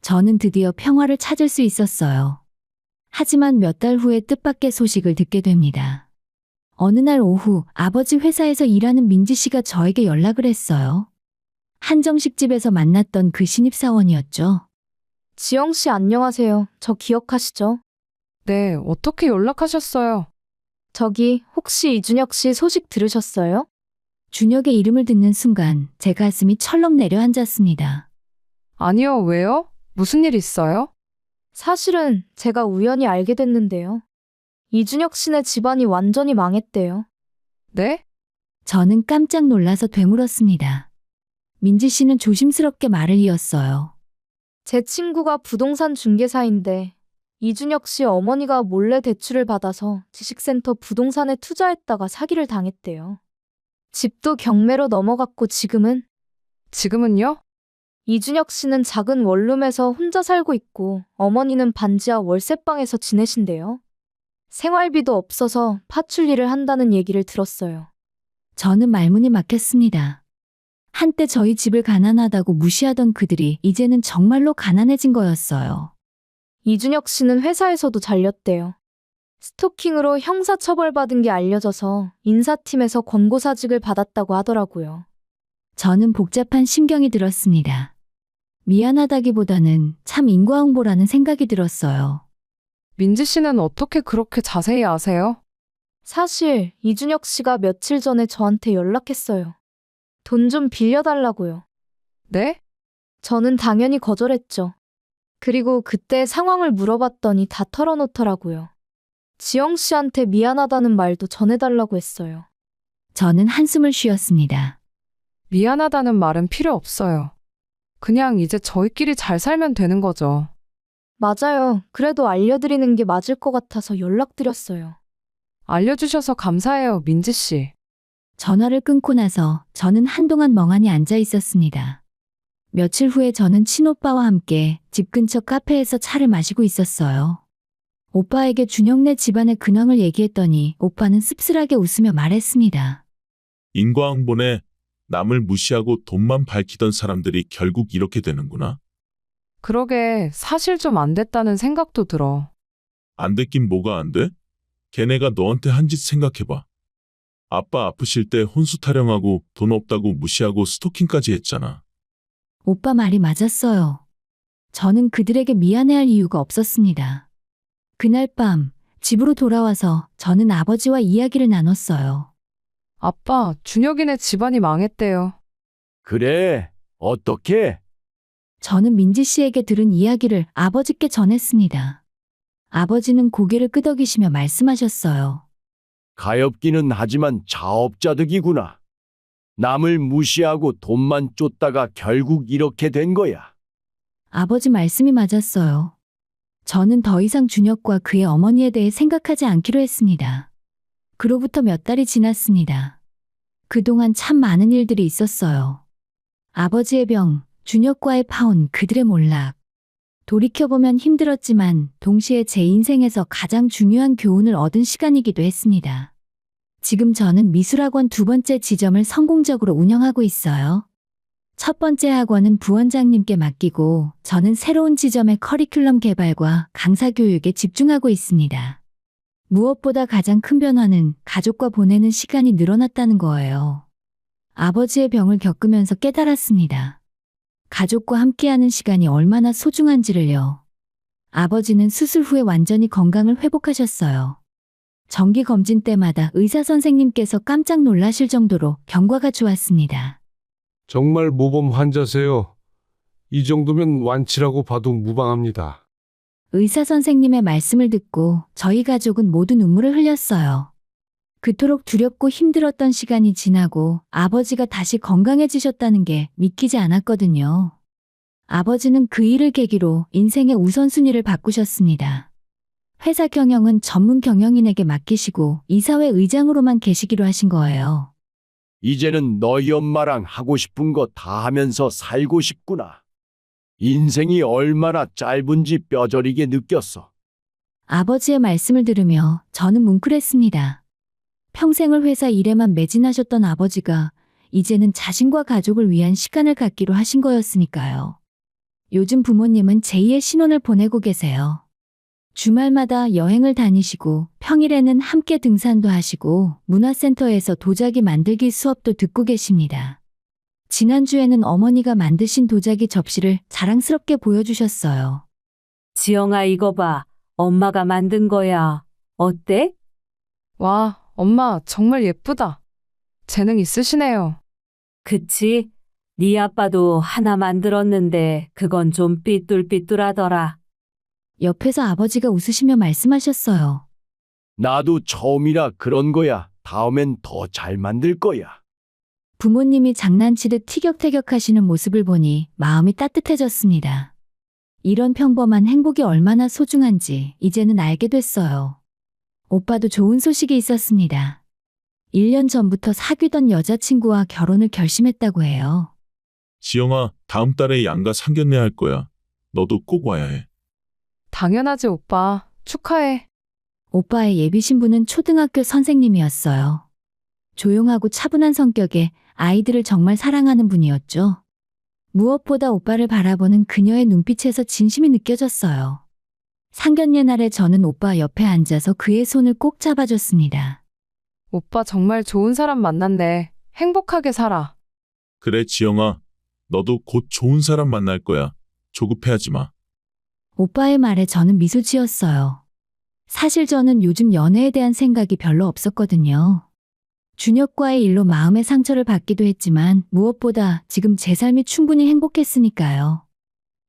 저는 드디어 평화를 찾을 수 있었어요. 하지만 몇 달 후에 뜻밖의 소식을 듣게 됩니다. 어느 날 오후 아버지 회사에서 일하는 민지 씨가 저에게 연락을 했어요. 한정식 집에서 만났던 그 신입사원이었죠. 지영 씨 안녕하세요. 저 기억하시죠? 네, 어떻게 연락하셨어요? 저기 혹시 이준혁 씨 소식 들으셨어요? 준혁의 이름을 듣는 순간 제 가슴이 철렁 내려앉았습니다. 아니요, 왜요? 무슨 일 있어요? 사실은 제가 우연히 알게 됐는데요. 이준혁 씨네 집안이 완전히 망했대요. 네? 저는 깜짝 놀라서 되물었습니다. 민지 씨는 조심스럽게 말을 이었어요. 제 친구가 부동산 중개사인데 이준혁 씨 어머니가 몰래 대출을 받아서 지식센터 부동산에 투자했다가 사기를 당했대요. 집도 경매로 넘어갔고 지금은요? 이준혁 씨는 작은 원룸에서 혼자 살고 있고 어머니는 반지하 월세방에서 지내신대요. 생활비도 없어서 파출 일을 한다는 얘기를 들었어요. 저는 말문이 막혔습니다. 한때 저희 집을 가난하다고 무시하던 그들이 이제는 정말로 가난해진 거였어요. 이준혁 씨는 회사에서도 잘렸대요. 스토킹으로 형사처벌받은 게 알려져서 인사팀에서 권고사직을 받았다고 하더라고요. 저는 복잡한 심경이 들었습니다. 미안하다기보다는 참 인과응보라는 생각이 들었어요. 민지 씨는 어떻게 그렇게 자세히 아세요? 사실 이준혁 씨가 며칠 전에 저한테 연락했어요. 돈 좀 빌려달라고요. 네? 저는 당연히 거절했죠. 그리고 그때 상황을 물어봤더니 다 털어놓더라고요. 지영 씨한테 미안하다는 말도 전해달라고 했어요. 저는 한숨을 쉬었습니다. 미안하다는 말은 필요 없어요. 그냥 이제 저희끼리 잘 살면 되는 거죠. 맞아요. 그래도 알려드리는 게 맞을 것 같아서 연락드렸어요. 알려주셔서 감사해요, 민지 씨. 전화를 끊고 나서 저는 한동안 멍하니 앉아 있었습니다. 며칠 후에 저는 친오빠와 함께 집 근처 카페에서 차를 마시고 있었어요. 오빠에게 준혁네 집안의 근황을 얘기했더니 오빠는 씁쓸하게 웃으며 말했습니다. 인과응보네. 남을 무시하고 돈만 밝히던 사람들이 결국 이렇게 되는구나. 그러게 사실 좀 안 됐다는 생각도 들어. 안 됐긴 뭐가 안 돼? 걔네가 너한테 한 짓 생각해봐. 아빠 아프실 때 혼수 타령하고 돈 없다고 무시하고 스토킹까지 했잖아. 오빠 말이 맞았어요. 저는 그들에게 미안해할 이유가 없었습니다. 그날 밤 집으로 돌아와서 저는 아버지와 이야기를 나눴어요. 아빠, 준혁이네 집안이 망했대요. 그래, 어떻게? 저는 민지 씨에게 들은 이야기를 아버지께 전했습니다. 아버지는 고개를 끄덕이시며 말씀하셨어요. 가엾기는 하지만 자업자득이구나. 남을 무시하고 돈만 쫓다가 결국 이렇게 된 거야. 아버지 말씀이 맞았어요. 저는 더 이상 준혁과 그의 어머니에 대해 생각하지 않기로 했습니다. 그로부터 몇 달이 지났습니다. 그동안 참 많은 일들이 있었어요. 아버지의 병, 준혁과의 파혼, 그들의 몰락. 돌이켜보면 힘들었지만 동시에 제 인생에서 가장 중요한 교훈을 얻은 시간이기도 했습니다. 지금 저는 미술학원 2번째 지점을 성공적으로 운영하고 있어요. 첫 번째 학원은 부원장님께 맡기고 저는 새로운 지점의 커리큘럼 개발과 강사 교육에 집중하고 있습니다. 무엇보다 가장 큰 변화는 가족과 보내는 시간이 늘어났다는 거예요. 아버지의 병을 겪으면서 깨달았습니다. 가족과 함께하는 시간이 얼마나 소중한지를요. 아버지는 수술 후에 완전히 건강을 회복하셨어요. 정기 검진 때마다 의사 선생님께서 깜짝 놀라실 정도로 경과가 좋았습니다. 정말 모범 환자세요. 이 정도면 완치라고 봐도 무방합니다. 의사 선생님의 말씀을 듣고 저희 가족은 모두 눈물을 흘렸어요. 그토록 두렵고 힘들었던 시간이 지나고 아버지가 다시 건강해지셨다는 게 믿기지 않았거든요. 아버지는 그 일을 계기로 인생의 우선순위를 바꾸셨습니다. 회사 경영은 전문 경영인에게 맡기시고 이사회 의장으로만 계시기로 하신 거예요. 이제는 너희 엄마랑 하고 싶은 거 다 하면서 살고 싶구나. 인생이 얼마나 짧은지 뼈저리게 느꼈어. 아버지의 말씀을 들으며 저는 뭉클했습니다. 평생을 회사 일에만 매진하셨던 아버지가 이제는 자신과 가족을 위한 시간을 갖기로 하신 거였으니까요. 요즘 부모님은 제2의 신혼을 보내고 계세요. 주말마다 여행을 다니시고 평일에는 함께 등산도 하시고 문화센터에서 도자기 만들기 수업도 듣고 계십니다. 지난주에는 어머니가 만드신 도자기 접시를 자랑스럽게 보여주셨어요. 지영아, 이거 봐. 엄마가 만든 거야. 어때? 와, 엄마 정말 예쁘다. 재능 있으시네요. 그치? 네 아빠도 하나 만들었는데 그건 좀 삐뚤삐뚤하더라. 옆에서 아버지가 웃으시며 말씀하셨어요. 나도 처음이라 그런 거야. 다음엔 더 잘 만들 거야. 부모님이 장난치듯 티격태격하시는 모습을 보니 마음이 따뜻해졌습니다. 이런 평범한 행복이 얼마나 소중한지 이제는 알게 됐어요. 오빠도 좋은 소식이 있었습니다. 1년 전부터 사귀던 여자친구와 결혼을 결심했다고 해요. 지영아, 다음 달에 양가 상견례 할 거야. 너도 꼭 와야 해. 당연하지, 오빠. 축하해. 오빠의 예비 신부는 초등학교 선생님이었어요. 조용하고 차분한 성격에 아이들을 정말 사랑하는 분이었죠. 무엇보다 오빠를 바라보는 그녀의 눈빛에서 진심이 느껴졌어요. 상견례 날에 저는 오빠 옆에 앉아서 그의 손을 꼭 잡아줬습니다. 오빠 정말 좋은 사람 만났네. 행복하게 살아. 그래, 지영아. 너도 곧 좋은 사람 만날 거야. 조급해하지 마. 오빠의 말에 저는 미소 지었어요. 사실 저는 요즘 연애에 대한 생각이 별로 없었거든요. 준혁과의 일로 마음의 상처를 받기도 했지만 무엇보다 지금 제 삶이 충분히 행복했으니까요.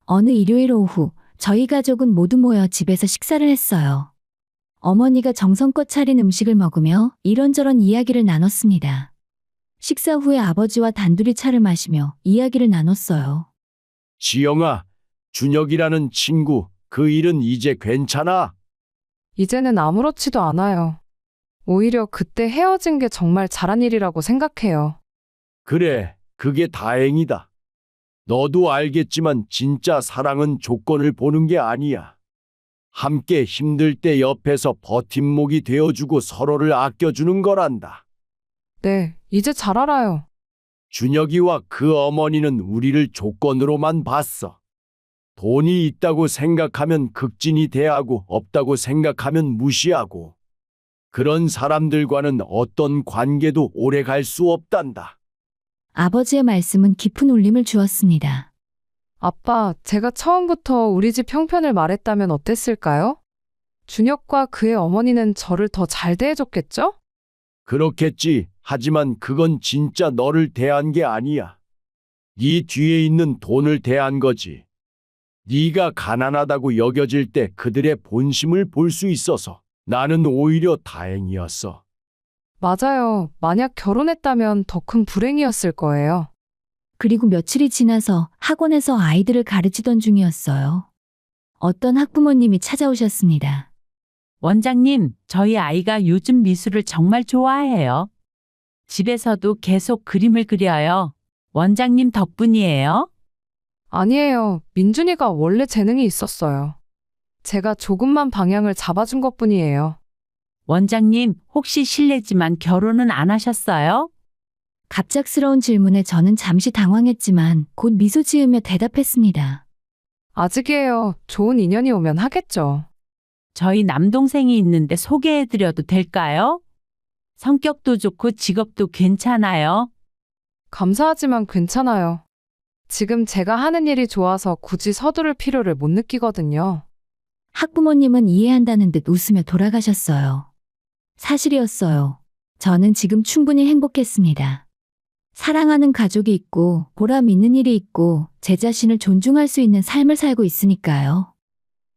어느 일요일 오후 저희 가족은 모두 모여 집에서 식사를 했어요. 어머니가 정성껏 차린 음식을 먹으며 이런저런 이야기를 나눴습니다. 식사 후에 아버지와 단둘이 차를 마시며 이야기를 나눴어요. 지영아, 준혁이라는 친구, 그 일은 이제 괜찮아? 이제는 아무렇지도 않아요. 오히려 그때 헤어진 게 정말 잘한 일이라고 생각해요. 그래, 그게 다행이다. 너도 알겠지만 진짜 사랑은 조건을 보는 게 아니야. 함께 힘들 때 옆에서 버팀목이 되어주고 서로를 아껴주는 거란다. 네, 이제 잘 알아요. 준혁이와 그 어머니는 우리를 조건으로만 봤어. 돈이 있다고 생각하면 극진히 대하고 없다고 생각하면 무시하고. 그런 사람들과는 어떤 관계도 오래 갈 수 없단다. 아버지의 말씀은 깊은 울림을 주었습니다. 아빠, 제가 처음부터 우리 집 형편을 말했다면 어땠을까요? 준혁과 그의 어머니는 저를 더 잘 대해줬겠죠? 그렇겠지. 하지만 그건 진짜 너를 대한 게 아니야. 네 뒤에 있는 돈을 대한 거지. 네가 가난하다고 여겨질 때 그들의 본심을 볼 수 있어서 나는 오히려 다행이었어. 맞아요. 만약 결혼했다면 더 큰 불행이었을 거예요. 그리고 며칠이 지나서 학원에서 아이들을 가르치던 중이었어요. 어떤 학부모님이 찾아오셨습니다. 원장님, 저희 아이가 요즘 미술을 정말 좋아해요. 집에서도 계속 그림을 그려요. 원장님 덕분이에요. 아니에요. 민준이가 원래 재능이 있었어요. 제가 조금만 방향을 잡아준 것뿐이에요. 원장님, 혹시 실례지만 결혼은 안 하셨어요? 갑작스러운 질문에 저는 잠시 당황했지만 곧 미소 지으며 대답했습니다. 아직이에요. 좋은 인연이 오면 하겠죠. 저희 남동생이 있는데 소개해드려도 될까요? 성격도 좋고 직업도 괜찮아요. 감사하지만 괜찮아요. 지금 제가 하는 일이 좋아서 굳이 서두를 필요를 못 느끼거든요. 학부모님은 이해한다는 듯 웃으며 돌아가셨어요. 사실이었어요. 저는 지금 충분히 행복했습니다. 사랑하는 가족이 있고 보람 있는 일이 있고 제 자신을 존중할 수 있는 삶을 살고 있으니까요.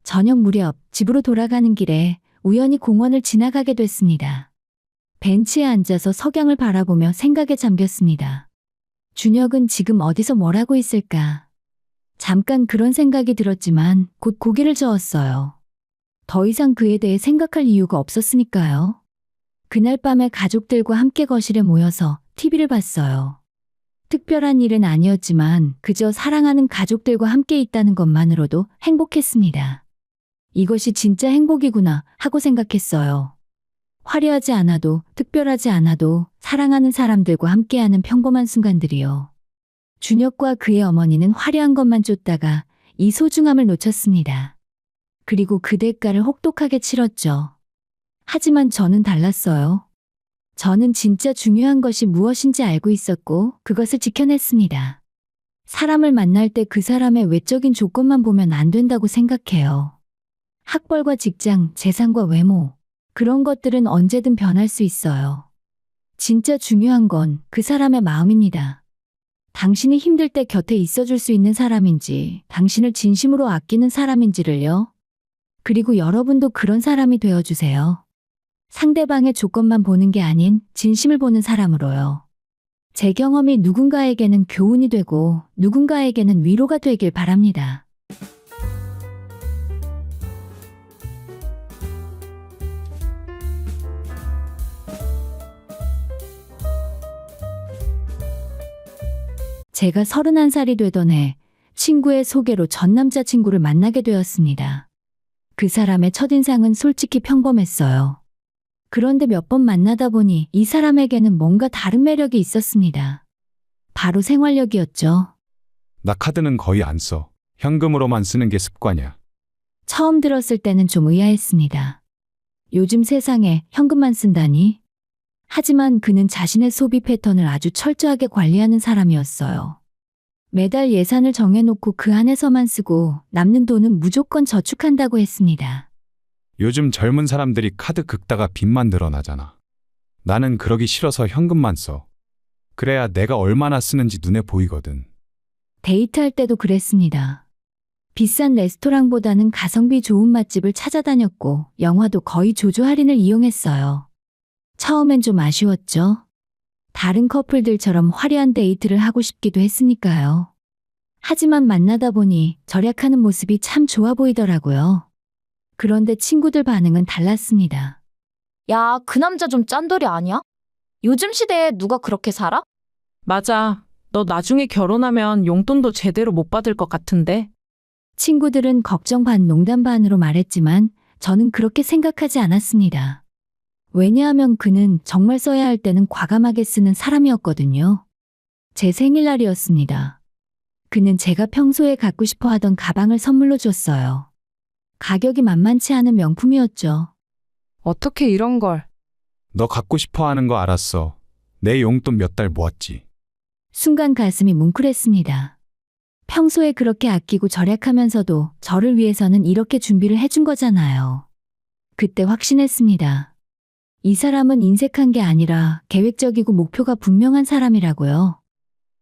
저녁 무렵 집으로 돌아가는 길에 우연히 공원을 지나가게 됐습니다. 벤치에 앉아서 석양을 바라보며 생각에 잠겼습니다. 준혁은 지금 어디서 뭘 하고 있을까? 잠깐 그런 생각이 들었지만 곧 고개를 저었어요. 더 이상 그에 대해 생각할 이유가 없었으니까요. 그날 밤에 가족들과 함께 거실에 모여서 TV를 봤어요. 특별한 일은 아니었지만 그저 사랑하는 가족들과 함께 있다는 것만으로도 행복했습니다. 이것이 진짜 행복이구나 하고 생각했어요. 화려하지 않아도 특별하지 않아도 사랑하는 사람들과 함께하는 평범한 순간들이요. 준혁과 그의 어머니는 화려한 것만 쫓다가 이 소중함을 놓쳤습니다. 그리고 그 대가를 혹독하게 치렀죠. 하지만 저는 달랐어요. 저는 진짜 중요한 것이 무엇인지 알고 있었고 그것을 지켜냈습니다. 사람을 만날 때 그 사람의 외적인 조건만 보면 안 된다고 생각해요. 학벌과 직장, 재산과 외모, 그런 것들은 언제든 변할 수 있어요. 진짜 중요한 건 그 사람의 마음입니다. 당신이 힘들 때 곁에 있어줄 수 있는 사람인지, 당신을 진심으로 아끼는 사람인지를요. 그리고 여러분도 그런 사람이 되어주세요. 상대방의 조건만 보는 게 아닌 진심을 보는 사람으로요. 제 경험이 누군가에게는 교훈이 되고 누군가에게는 위로가 되길 바랍니다. 제가 31살이 되던 해 친구의 소개로 전 남자친구를 만나게 되었습니다. 그 사람의 첫인상은 솔직히 평범했어요. 그런데 몇 번 만나다 보니 이 사람에게는 뭔가 다른 매력이 있었습니다. 바로 생활력이었죠. 나 카드는 거의 안 써. 현금으로만 쓰는 게 습관이야. 처음 들었을 때는 좀 의아했습니다. 요즘 세상에 현금만 쓴다니? 하지만 그는 자신의 소비 패턴을 아주 철저하게 관리하는 사람이었어요. 매달 예산을 정해놓고 그 안에서만 쓰고 남는 돈은 무조건 저축한다고 했습니다. 요즘 젊은 사람들이 카드 긁다가 빚만 늘어나잖아. 나는 그러기 싫어서 현금만 써. 그래야 내가 얼마나 쓰는지 눈에 보이거든. 데이트할 때도 그랬습니다. 비싼 레스토랑보다는 가성비 좋은 맛집을 찾아다녔고 영화도 거의 조조 할인을 이용했어요. 처음엔 좀 아쉬웠죠. 다른 커플들처럼 화려한 데이트를 하고 싶기도 했으니까요. 하지만 만나다 보니 절약하는 모습이 참 좋아 보이더라고요. 그런데 친구들 반응은 달랐습니다. 야, 그 남자 좀 짠돌이 아니야? 요즘 시대에 누가 그렇게 살아? 맞아. 너 나중에 결혼하면 용돈도 제대로 못 받을 것 같은데. 친구들은 걱정 반 농담 반으로 말했지만 저는 그렇게 생각하지 않았습니다. 왜냐하면 그는 정말 써야 할 때는 과감하게 쓰는 사람이었거든요. 제 생일날이었습니다. 그는 제가 평소에 갖고 싶어 하던 가방을 선물로 줬어요. 가격이 만만치 않은 명품이었죠. 어떻게 이런 걸. 너 갖고 싶어 하는 거 알았어. 내 용돈 몇 달 모았지. 순간 가슴이 뭉클했습니다. 평소에 그렇게 아끼고 절약하면서도 저를 위해서는 이렇게 준비를 해준 거잖아요. 그때 확신했습니다. 이 사람은 인색한 게 아니라 계획적이고 목표가 분명한 사람이라고요.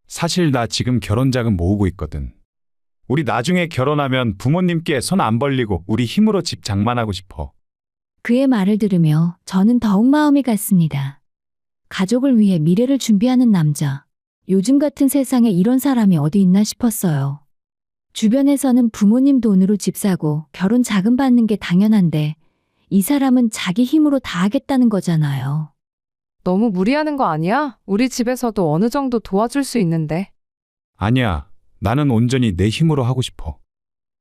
사실 나 지금 결혼 자금 모으고 있거든. 우리 나중에 결혼하면 부모님께 손 안 벌리고 우리 힘으로 집 장만하고 싶어. 그의 말을 들으며 저는 더욱 마음이 갔습니다. 가족을 위해 미래를 준비하는 남자. 요즘 같은 세상에 이런 사람이 어디 있나 싶었어요. 주변에서는 부모님 돈으로 집 사고 결혼 자금 받는 게 당연한데 이 사람은 자기 힘으로 다 하겠다는 거잖아요. 너무 무리하는 거 아니야? 우리 집에서도 어느 정도 도와줄 수 있는데. 아니야. 나는 온전히 내 힘으로 하고 싶어.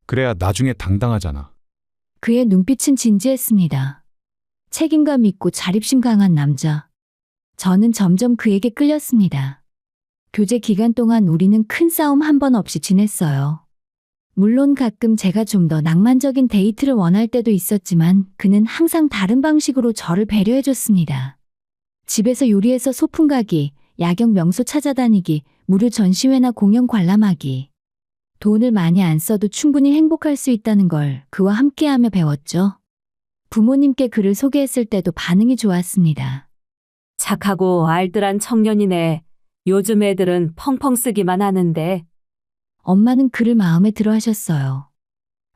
그래야 나중에 당당하잖아. 그의 눈빛은 진지했습니다. 책임감 있고 자립심 강한 남자. 저는 점점 그에게 끌렸습니다. 교제 기간 동안 우리는 큰 싸움 한 번 없이 지냈어요. 물론 가끔 제가 좀 더 낭만적인 데이트를 원할 때도 있었지만 그는 항상 다른 방식으로 저를 배려해줬습니다. 집에서 요리해서 소풍 가기, 야경 명소 찾아다니기, 무료 전시회나 공연 관람하기. 돈을 많이 안 써도 충분히 행복할 수 있다는 걸 그와 함께하며 배웠죠. 부모님께 그를 소개했을 때도 반응이 좋았습니다. 착하고 알뜰한 청년이네. 요즘 애들은 펑펑 쓰기만 하는데. 엄마는 그를 마음에 들어 하셨어요.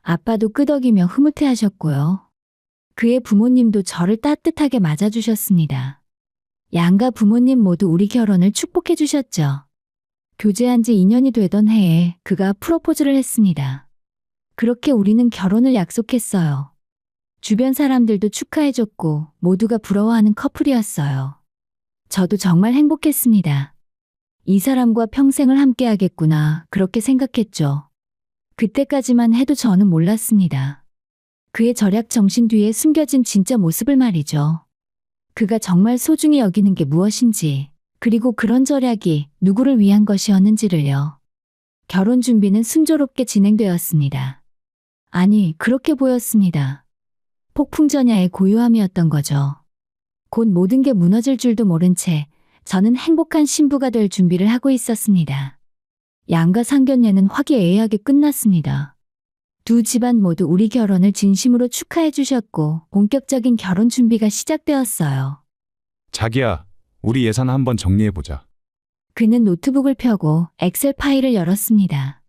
아빠도 끄덕이며 흐뭇해 하셨고요. 그의 부모님도 저를 따뜻하게 맞아주셨습니다. 양가 부모님 모두 우리 결혼을 축복해 주셨죠. 교제한 지 2년이 되던 해에 그가 프로포즈를 했습니다. 그렇게 우리는 결혼을 약속했어요. 주변 사람들도 축하해줬고 모두가 부러워하는 커플이었어요. 저도 정말 행복했습니다. 이 사람과 평생을 함께하겠구나 그렇게 생각했죠. 그때까지만 해도 저는 몰랐습니다. 그의 절약 정신 뒤에 숨겨진 진짜 모습을 말이죠. 그가 정말 소중히 여기는 게 무엇인지, 그리고 그런 절약이 누구를 위한 것이었는지를요. 결혼 준비는 순조롭게 진행되었습니다. 아니, 그렇게 보였습니다. 폭풍전야의 고요함이었던 거죠. 곧 모든 게 무너질 줄도 모른 채 저는 행복한 신부가 될 준비를 하고 있었습니다. 양가 상견례는 화기애애하게 끝났습니다. 두 집안 모두 우리 결혼을 진심으로 축하해 주셨고 본격적인 결혼 준비가 시작되었어요. 자기야, 우리 예산 한번 정리해보자. 그는 노트북을 펴고 엑셀 파일을 열었습니다.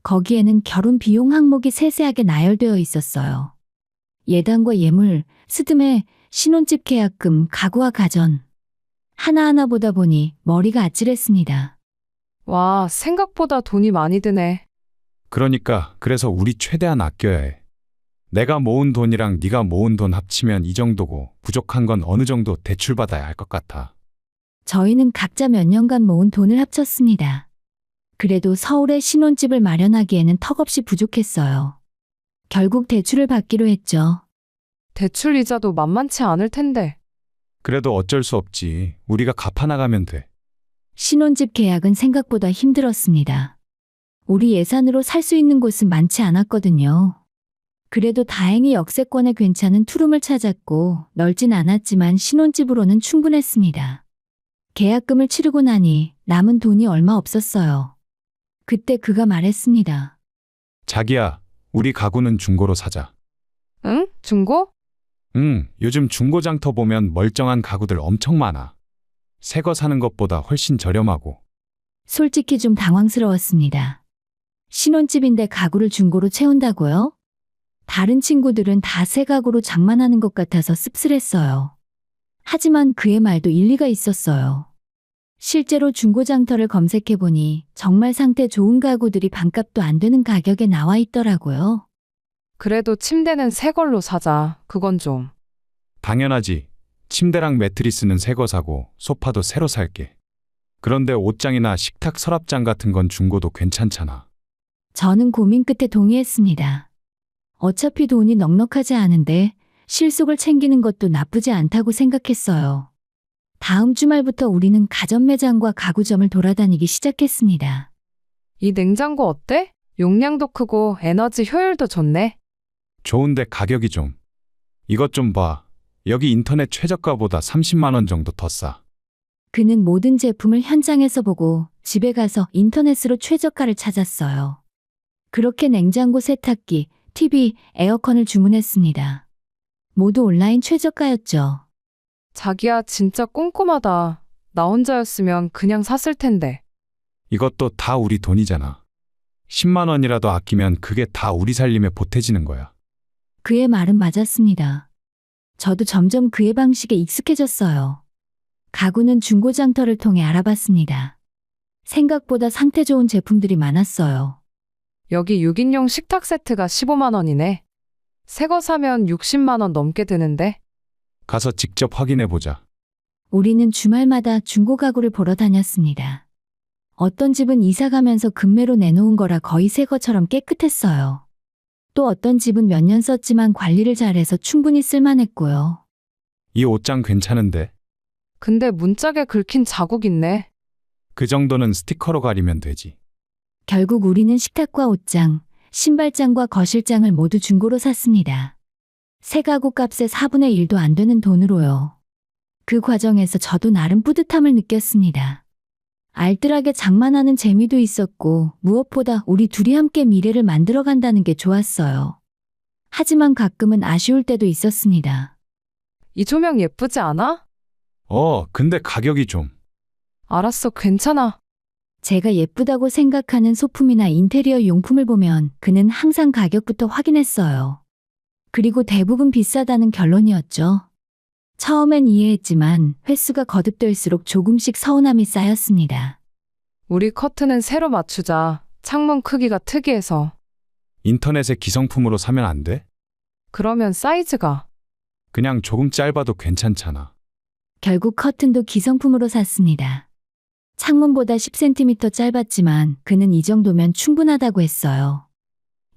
거기에는 결혼 비용 항목이 세세하게 나열되어 있었어요. 예단과 예물, 스드메, 신혼집 계약금, 가구와 가전. 하나하나 보다 보니 머리가 아찔했습니다. 와, 생각보다 돈이 많이 드네. 그러니까 그래서 우리 최대한 아껴야 해. 내가 모은 돈이랑 네가 모은 돈 합치면 이 정도고 부족한 건 어느 정도 대출받아야 할 것 같아. 저희는 각자 몇 년간 모은 돈을 합쳤습니다. 그래도 서울에 신혼집을 마련하기에는 턱없이 부족했어요. 결국 대출을 받기로 했죠. 대출 이자도 만만치 않을 텐데. 그래도 어쩔 수 없지. 우리가 갚아나가면 돼. 신혼집 계약은 생각보다 힘들었습니다. 우리 예산으로 살 수 있는 곳은 많지 않았거든요. 그래도 다행히 역세권에 괜찮은 투룸을 찾았고 넓진 않았지만 신혼집으로는 충분했습니다. 계약금을 치르고 나니 남은 돈이 얼마 없었어요. 그때 그가 말했습니다. 자기야, 우리 가구는 중고로 사자. 응? 중고? 요즘 중고장터 보면 멀쩡한 가구들 엄청 많아. 새 거 사는 것보다 훨씬 저렴하고. 솔직히 좀 당황스러웠습니다. 신혼집인데 가구를 중고로 채운다고요? 다른 친구들은 다 새 가구로 장만하는 것 같아서 씁쓸했어요. 하지만 그의 말도 일리가 있었어요. 실제로 중고장터를 검색해보니 정말 상태 좋은 가구들이 반값도 안 되는 가격에 나와 있더라고요. 그래도 침대는 새 걸로 사자. 그건 좀. 당연하지. 침대랑 매트리스는 새 거 사고 소파도 새로 살게. 그런데 옷장이나 식탁 서랍장 같은 건 중고도 괜찮잖아. 저는 고민 끝에 동의했습니다. 어차피 돈이 넉넉하지 않은데 실속을 챙기는 것도 나쁘지 않다고 생각했어요. 다음 주말부터 우리는 가전 매장과 가구점을 돌아다니기 시작했습니다. 이 냉장고 어때? 용량도 크고 에너지 효율도 좋네. 좋은데 가격이 좀. 이것 좀 봐. 여기 인터넷 최저가보다 30만 원 정도 더 싸. 그는 모든 제품을 현장에서 보고 집에 가서 인터넷으로 최저가를 찾았어요. 그렇게 냉장고, 세탁기, TV, 에어컨을 주문했습니다. 모두 온라인 최저가였죠. 자기야, 진짜 꼼꼼하다. 나 혼자였으면 그냥 샀을 텐데. 이것도 다 우리 돈이잖아. 10만 원이라도 아끼면 그게 다 우리 살림에 보태지는 거야. 그의 말은 맞았습니다. 저도 점점 그의 방식에 익숙해졌어요. 가구는 중고장터를 통해 알아봤습니다. 생각보다 상태 좋은 제품들이 많았어요. 여기 6인용 식탁 세트가 15만 원이네. 새 거 사면 60만 원 넘게 드는데. 가서 직접 확인해 보자. 우리는 주말마다 중고 가구를 보러 다녔습니다. 어떤 집은 이사 가면서 급매로 내놓은 거라 거의 새 것처럼 깨끗했어요. 또 어떤 집은 몇 년 썼지만 관리를 잘해서 충분히 쓸만했고요. 이 옷장 괜찮은데? 근데 문짝에 긁힌 자국 있네. 그 정도는 스티커로 가리면 되지. 결국 우리는 식탁과 옷장, 신발장과 거실장을 모두 중고로 샀습니다. 새 가구 값의 4분의 1도 안 되는 돈으로요. 그 과정에서 저도 나름 뿌듯함을 느꼈습니다. 알뜰하게 장만하는 재미도 있었고 무엇보다 우리 둘이 함께 미래를 만들어간다는 게 좋았어요. 하지만 가끔은 아쉬울 때도 있었습니다. 이 조명 예쁘지 않아? 근데 가격이 좀. 알았어, 괜찮아. 제가 예쁘다고 생각하는 소품이나 인테리어 용품을 보면 그는 항상 가격부터 확인했어요. 그리고 대부분 비싸다는 결론이었죠. 처음엔 이해했지만 횟수가 거듭될수록 조금씩 서운함이 쌓였습니다. 우리 커튼은 새로 맞추자. 창문 크기가 특이해서. 인터넷에 기성품으로 사면 안 돼? 그러면 사이즈가. 그냥 조금 짧아도 괜찮잖아. 결국 커튼도 기성품으로 샀습니다. 창문보다 10cm 짧았지만 그는 이 정도면 충분하다고 했어요.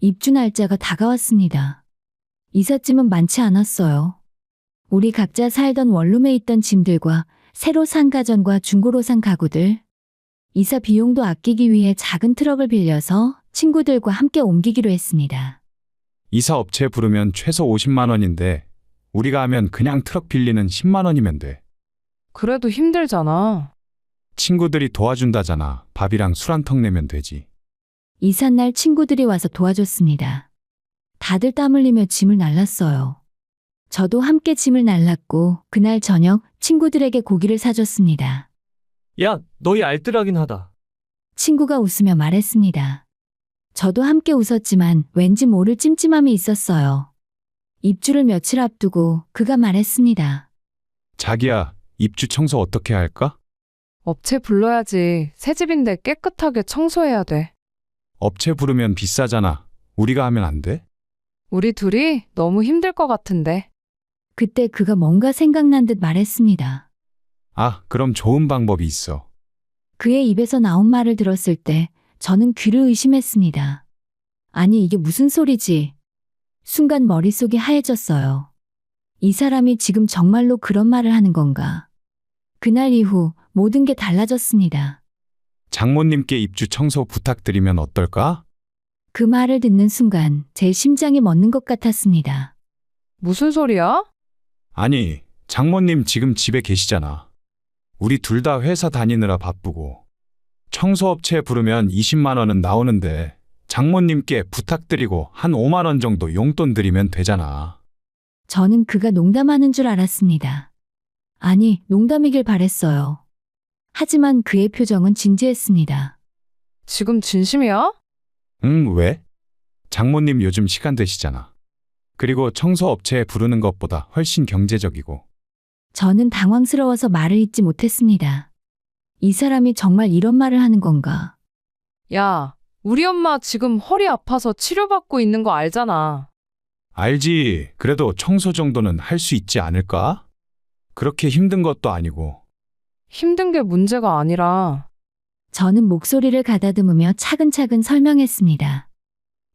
입주 날짜가 다가왔습니다. 이삿짐은 많지 않았어요. 우리 각자 살던 원룸에 있던 짐들과 새로 산 가전과 중고로 산 가구들. 이사 비용도 아끼기 위해 작은 트럭을 빌려서 친구들과 함께 옮기기로 했습니다. 이사 업체 부르면 최소 50만 원인데 우리가 하면 그냥 트럭 빌리는 10만 원이면 돼. 그래도 힘들잖아. 친구들이 도와준다잖아. 밥이랑 술 한 턱 내면 되지. 이삿날 친구들이 와서 도와줬습니다. 다들 땀 흘리며 짐을 날랐어요. 저도 함께 짐을 날랐고 그날 저녁 친구들에게 고기를 사줬습니다. 야, 너희 알뜰하긴 하다. 친구가 웃으며 말했습니다. 저도 함께 웃었지만 왠지 모를 찜찜함이 있었어요. 입주를 며칠 앞두고 그가 말했습니다. 자기야, 입주 청소 어떻게 할까? 업체 불러야지. 새 집인데 깨끗하게 청소해야 돼. 업체 부르면 비싸잖아. 우리가 하면 안 돼? 우리 둘이 너무 힘들 것 같은데. 그때 그가 뭔가 생각난 듯 말했습니다. 그럼 좋은 방법이 있어. 그의 입에서 나온 말을 들었을 때 저는 귀를 의심했습니다. 아니, 이게 무슨 소리지? 순간 머릿속이 하얘졌어요. 이 사람이 지금 정말로 그런 말을 하는 건가? 그날 이후 모든 게 달라졌습니다. 장모님께 입주 청소 부탁드리면 어떨까? 그 말을 듣는 순간 제 심장이 멎는 것 같았습니다. 무슨 소리야? 아니, 장모님 지금 집에 계시잖아. 우리 둘 다 회사 다니느라 바쁘고. 청소업체 부르면 20만 원은 나오는데 장모님께 부탁드리고 한 5만 원 정도 용돈 드리면 되잖아. 저는 그가 농담하는 줄 알았습니다. 아니, 농담이길 바랬어요. 하지만 그의 표정은 진지했습니다. 지금 진심이야? 응, 왜? 장모님 요즘 시간 되시잖아. 그리고 청소업체 부르는 것보다 훨씬 경제적이고. 저는 당황스러워서 말을 잇지 못했습니다. 이 사람이 정말 이런 말을 하는 건가? 야, 우리 엄마 지금 허리 아파서 치료받고 있는 거 알잖아. 알지. 그래도 청소 정도는 할 수 있지 않을까? 그렇게 힘든 것도 아니고. 힘든 게 문제가 아니라 저는 목소리를 가다듬으며 차근차근 설명했습니다.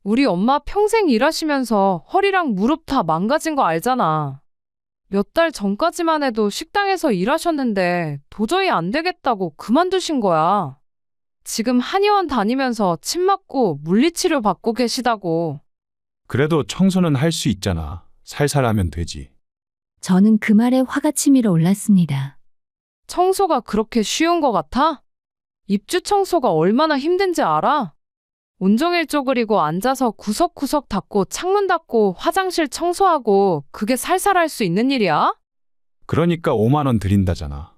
우리 엄마 평생 일하시면서 허리랑 무릎 다 망가진 거 알잖아. 몇 달 전까지만 해도 식당에서 일하셨는데 도저히 안 되겠다고 그만두신 거야. 지금 한의원 다니면서 침 맞고 물리치료 받고 계시다고. 그래도 청소는 할 수 있잖아. 살살 하면 되지. 저는 그 말에 화가 치밀어 올랐습니다. 청소가 그렇게 쉬운 거 같아? 입주 청소가 얼마나 힘든지 알아? 온종일 쪼그리고 앉아서 구석구석 닦고 창문 닦고 화장실 청소하고 그게 살살 할 수 있는 일이야? 그러니까 5만 원 드린다잖아.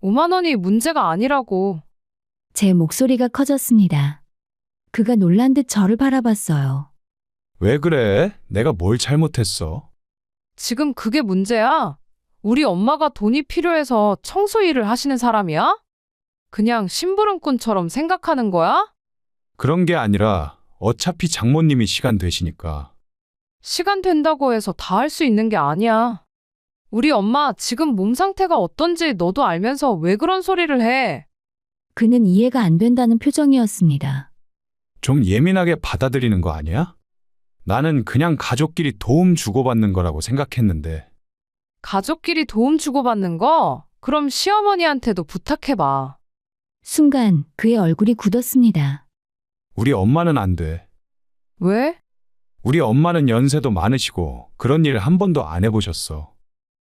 5만 원이 문제가 아니라고. 제 목소리가 커졌습니다. 그가 놀란 듯 저를 바라봤어요. 왜 그래? 내가 뭘 잘못했어? 지금 그게 문제야? 우리 엄마가 돈이 필요해서 청소 일을 하시는 사람이야? 그냥 심부름꾼처럼 생각하는 거야? 그런 게 아니라 어차피 장모님이 시간 되시니까. 시간 된다고 해서 다 할 수 있는 게 아니야. 우리 엄마 지금 몸 상태가 어떤지 너도 알면서 왜 그런 소리를 해? 그는 이해가 안 된다는 표정이었습니다. 좀 예민하게 받아들이는 거 아니야? 나는 그냥 가족끼리 도움 주고받는 거라고 생각했는데. 가족끼리 도움 주고받는 거? 그럼 시어머니한테도 부탁해봐. 순간 그의 얼굴이 굳었습니다. 우리 엄마는 안 돼. 왜? 우리 엄마는 연세도 많으시고 그런 일 한 번도 안 해보셨어.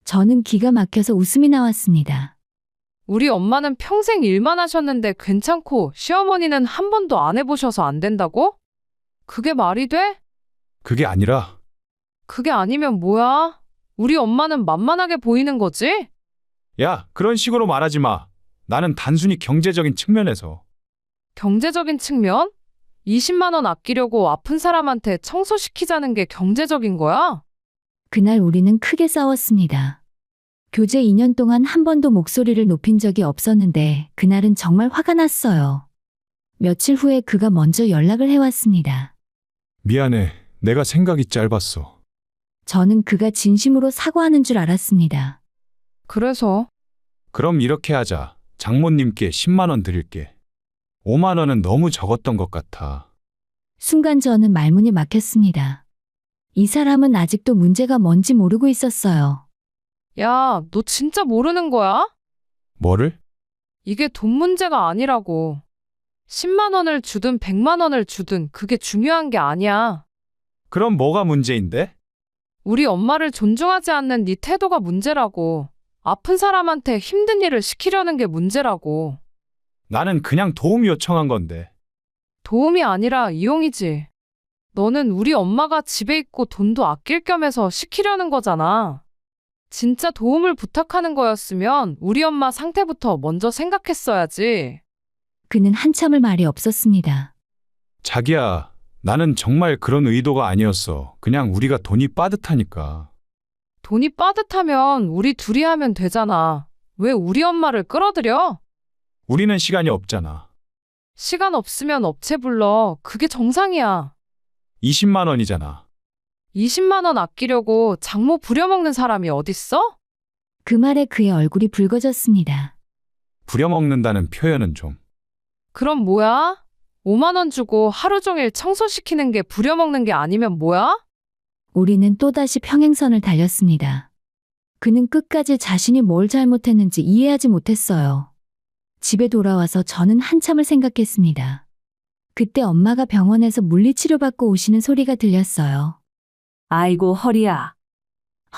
저는 기가 막혀서 웃음이 나왔습니다. 우리 엄마는 평생 일만 하셨는데 괜찮고 시어머니는 한 번도 안 해보셔서 안 된다고? 그게 말이 돼? 그게 아니라 그게 아니면 뭐야? 우리 엄마는 만만하게 보이는 거지? 야, 그런 식으로 말하지 마. 나는 단순히 경제적인 측면에서. 경제적인 측면? 20만 원 아끼려고 아픈 사람한테 청소시키자는 게 경제적인 거야? 그날 우리는 크게 싸웠습니다. 교제 2년 동안 한 번도 목소리를 높인 적이 없었는데 그날은 정말 화가 났어요. 며칠 후에 그가 먼저 연락을 해왔습니다. 미안해. 내가 생각이 짧았어. 저는 그가 진심으로 사과하는 줄 알았습니다. 그래서? 그럼 이렇게 하자. 장모님께 10만 원 드릴게. 5만 원은 너무 적었던 것 같아. 순간 저는 말문이 막혔습니다. 이 사람은 아직도 문제가 뭔지 모르고 있었어요. 야, 너 진짜 모르는 거야? 뭐를? 이게 돈 문제가 아니라고. 10만 원을 주든 100만 원을 주든 그게 중요한 게 아니야. 그럼 뭐가 문제인데? 우리 엄마를 존중하지 않는 네 태도가 문제라고. 아픈 사람한테 힘든 일을 시키려는 게 문제라고. 나는 그냥 도움 요청한 건데. 도움이 아니라 이용이지. 너는 우리 엄마가 집에 있고 돈도 아낄 겸 해서 시키려는 거잖아. 진짜 도움을 부탁하는 거였으면 우리 엄마 상태부터 먼저 생각했어야지. 그는 한참을 말이 없었습니다. 자기야, 나는 정말 그런 의도가 아니었어. 그냥 우리가 돈이 빠듯하니까. 돈이 빠듯하면 우리 둘이 하면 되잖아. 왜 우리 엄마를 끌어들여? 우리는 시간이 없잖아. 시간 없으면 업체 불러. 그게 정상이야. 20만 원이잖아. 20만 원 아끼려고 장모 부려먹는 사람이 어딨어? 그 말에 그의 얼굴이 붉어졌습니다. 부려먹는다는 표현은 좀. 그럼 뭐야? 5만 원 주고 하루 종일 청소시키는 게 부려먹는 게 아니면 뭐야? 우리는 또다시 평행선을 달렸습니다. 그는 끝까지 자신이 뭘 잘못했는지 이해하지 못했어요. 집에 돌아와서 저는 한참을 생각했습니다. 그때 엄마가 병원에서 물리치료받고 오시는 소리가 들렸어요. 아이고 허리야.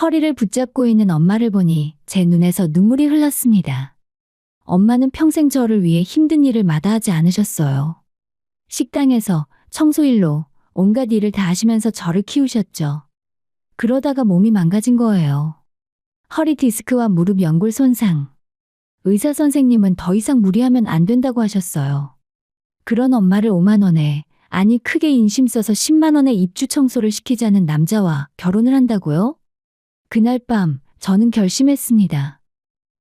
허리를 붙잡고 있는 엄마를 보니 제 눈에서 눈물이 흘렀습니다. 엄마는 평생 저를 위해 힘든 일을 마다하지 않으셨어요. 식당에서 청소일로 온갖 일을 다 하시면서 저를 키우셨죠. 그러다가 몸이 망가진 거예요. 허리 디스크와 무릎 연골 손상. 의사 선생님은 더 이상 무리하면 안 된다고 하셨어요. 그런 엄마를 5만 원에, 아니 크게 인심 써서 10만 원에 입주 청소를 시키자는 남자와 결혼을 한다고요? 그날 밤 저는 결심했습니다.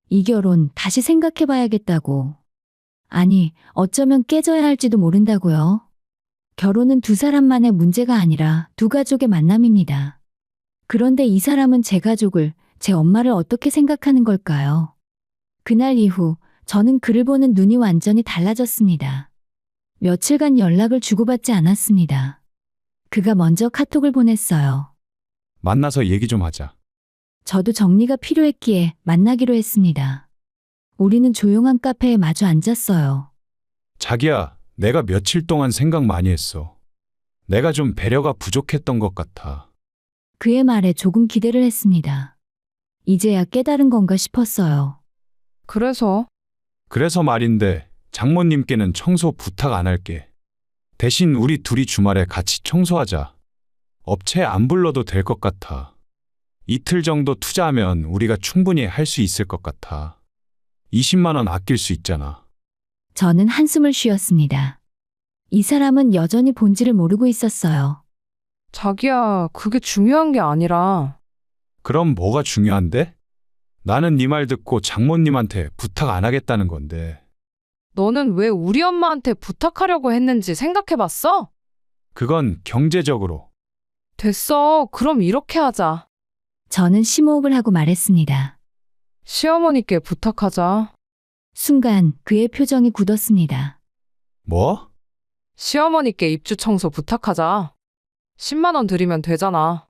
이 결혼 다시 생각해봐야겠다고. 아니, 어쩌면 깨져야 할지도 모른다고요. 결혼은 두 사람만의 문제가 아니라 두 가족의 만남입니다. 그런데 이 사람은 제 가족을, 제 엄마를 어떻게 생각하는 걸까요? 그날 이후 저는 그를 보는 눈이 완전히 달라졌습니다. 며칠간 연락을 주고받지 않았습니다. 그가 먼저 카톡을 보냈어요. 만나서 얘기 좀 하자. 저도 정리가 필요했기에 만나기로 했습니다. 우리는 조용한 카페에 마주 앉았어요. 자기야, 내가 며칠 동안 생각 많이 했어. 내가 좀 배려가 부족했던 것 같아. 그의 말에 조금 기대를 했습니다. 이제야 깨달은 건가 싶었어요. 그래서 그래서 말인데 장모님께는 청소 부탁 안 할게. 대신 우리 둘이 주말에 같이 청소하자. 업체 안 불러도 될 것 같아. 이틀 정도 투자하면 우리가 충분히 할 수 있을 것 같아. 20만 원 아낄 수 있잖아. 저는 한숨을 쉬었습니다. 이 사람은 여전히 본질을 모르고 있었어요. 자기야, 그게 중요한 게 아니라 그럼 뭐가 중요한데? 나는 네 말 듣고 장모님한테 부탁 안 하겠다는 건데. 너는 왜 우리 엄마한테 부탁하려고 했는지 생각해봤어? 그건 경제적으로. 됐어. 그럼 이렇게 하자. 저는 심호흡을 하고 말했습니다. 시어머니께 부탁하자. 순간 그의 표정이 굳었습니다. 뭐? 시어머니께 입주 청소 부탁하자. 10만 원 드리면 되잖아.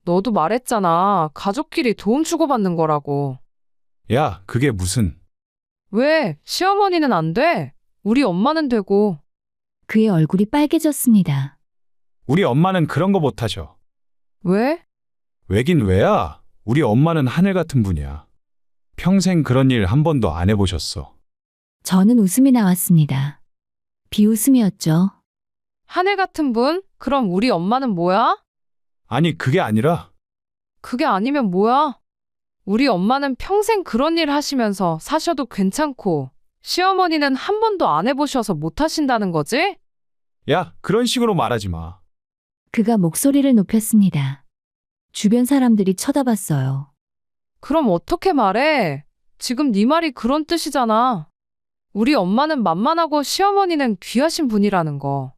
너도 말했잖아. 가족끼리 도움 주고받는 거라고. 야, 그게 무슨. 왜? 시어머니는 안 돼. 우리 엄마는 되고. 그의 얼굴이 빨개졌습니다. 우리 엄마는 그런 거 못하셔. 왜? 왜긴 왜야? 우리 엄마는 하늘 같은 분이야. 평생 그런 일 한 번도 안 해보셨어. 저는 웃음이 나왔습니다. 비웃음이었죠. 하늘 같은 분? 그럼 우리 엄마는 뭐야? 아니, 그게 아니라. 그게 아니면 뭐야? 우리 엄마는 평생 그런 일 하시면서 사셔도 괜찮고, 시어머니는 한 번도 안 해보셔서 못 하신다는 거지? 야, 그런 식으로 말하지 마. 그가 목소리를 높였습니다. 주변 사람들이 쳐다봤어요. 그럼 어떻게 말해? 지금 네 말이 그런 뜻이잖아. 우리 엄마는 만만하고 시어머니는 귀하신 분이라는 거.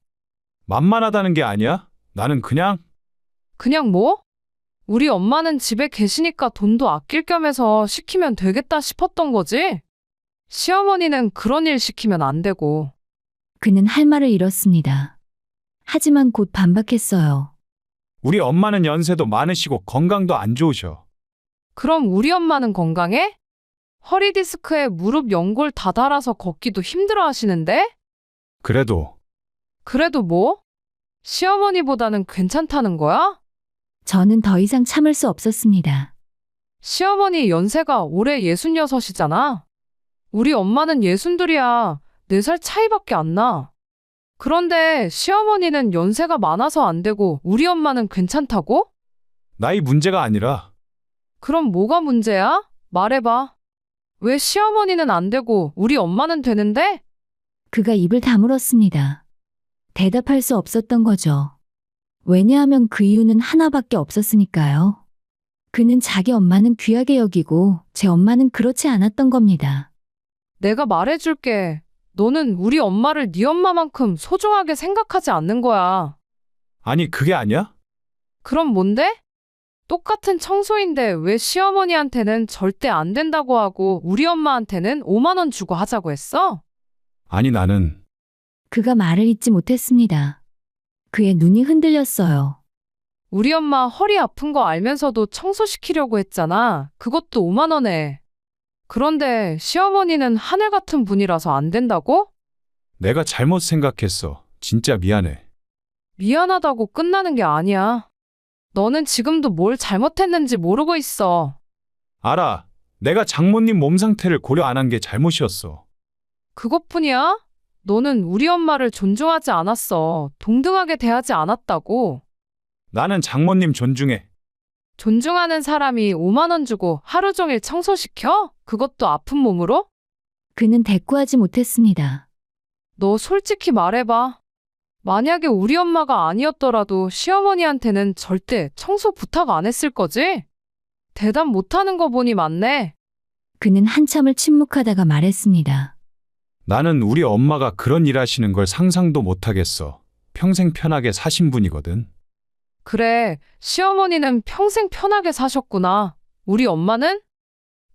만만하다는 게 아니야? 나는 그냥. 그냥 뭐? 우리 엄마는 집에 계시니까 돈도 아낄 겸해서 시키면 되겠다 싶었던 거지? 시어머니는 그런 일 시키면 안 되고. 그는 할 말을 잃었습니다. 하지만 곧 반박했어요. 우리 엄마는 연세도 많으시고 건강도 안 좋으셔. 그럼 우리 엄마는 건강해? 허리 디스크에 무릎 연골 다 닳아서 걷기도 힘들어 하시는데? 그래도 그래도 뭐? 시어머니보다는 괜찮다는 거야? 저는 더 이상 참을 수 없었습니다. 시어머니 연세가 올해 66이잖아. 우리 엄마는 62이야. 4살 차이밖에 안 나. 그런데 시어머니는 연세가 많아서 안 되고 우리 엄마는 괜찮다고? 나이 문제가 아니라. 그럼 뭐가 문제야? 말해봐. 왜 시어머니는 안 되고 우리 엄마는 되는데? 그가 입을 다물었습니다. 대답할 수 없었던 거죠. 왜냐하면 그 이유는 하나밖에 없었으니까요. 그는 자기 엄마는 귀하게 여기고 제 엄마는 그렇지 않았던 겁니다. 내가 말해줄게. 너는 우리 엄마를 네 엄마만큼 소중하게 생각하지 않는 거야. 아니, 그게 아니야? 그럼 뭔데? 똑같은 청소인데 왜 시어머니한테는 절대 안 된다고 하고 우리 엄마한테는 5만 원 주고 하자고 했어? 아니, 나는. 그가 말을 잇지 못했습니다. 그의 눈이 흔들렸어요. 우리 엄마 허리 아픈 거 알면서도 청소시키려고 했잖아. 그것도 5만 원에. 그런데 시어머니는 하늘 같은 분이라서 안 된다고? 내가 잘못 생각했어. 진짜 미안해. 미안하다고 끝나는 게 아니야. 너는 지금도 뭘 잘못했는지 모르고 있어. 알아. 내가 장모님 몸 상태를 고려 안 한 게 잘못이었어. 그것뿐이야? 너는 우리 엄마를 존중하지 않았어. 동등하게 대하지 않았다고. 나는 장모님 존중해. 존중하는 사람이 5만 원 주고 하루 종일 청소시켜? 그것도 아픈 몸으로? 그는 대꾸하지 못했습니다. 너 솔직히 말해봐. 만약에 우리 엄마가 아니었더라도 시어머니한테는 절대 청소 부탁 안 했을 거지? 대답 못하는 거 보니 맞네. 그는 한참을 침묵하다가 말했습니다. 나는 우리 엄마가 그런 일 하시는 걸 상상도 못 하겠어. 평생 편하게 사신 분이거든. 그래, 시어머니는 평생 편하게 사셨구나. 우리 엄마는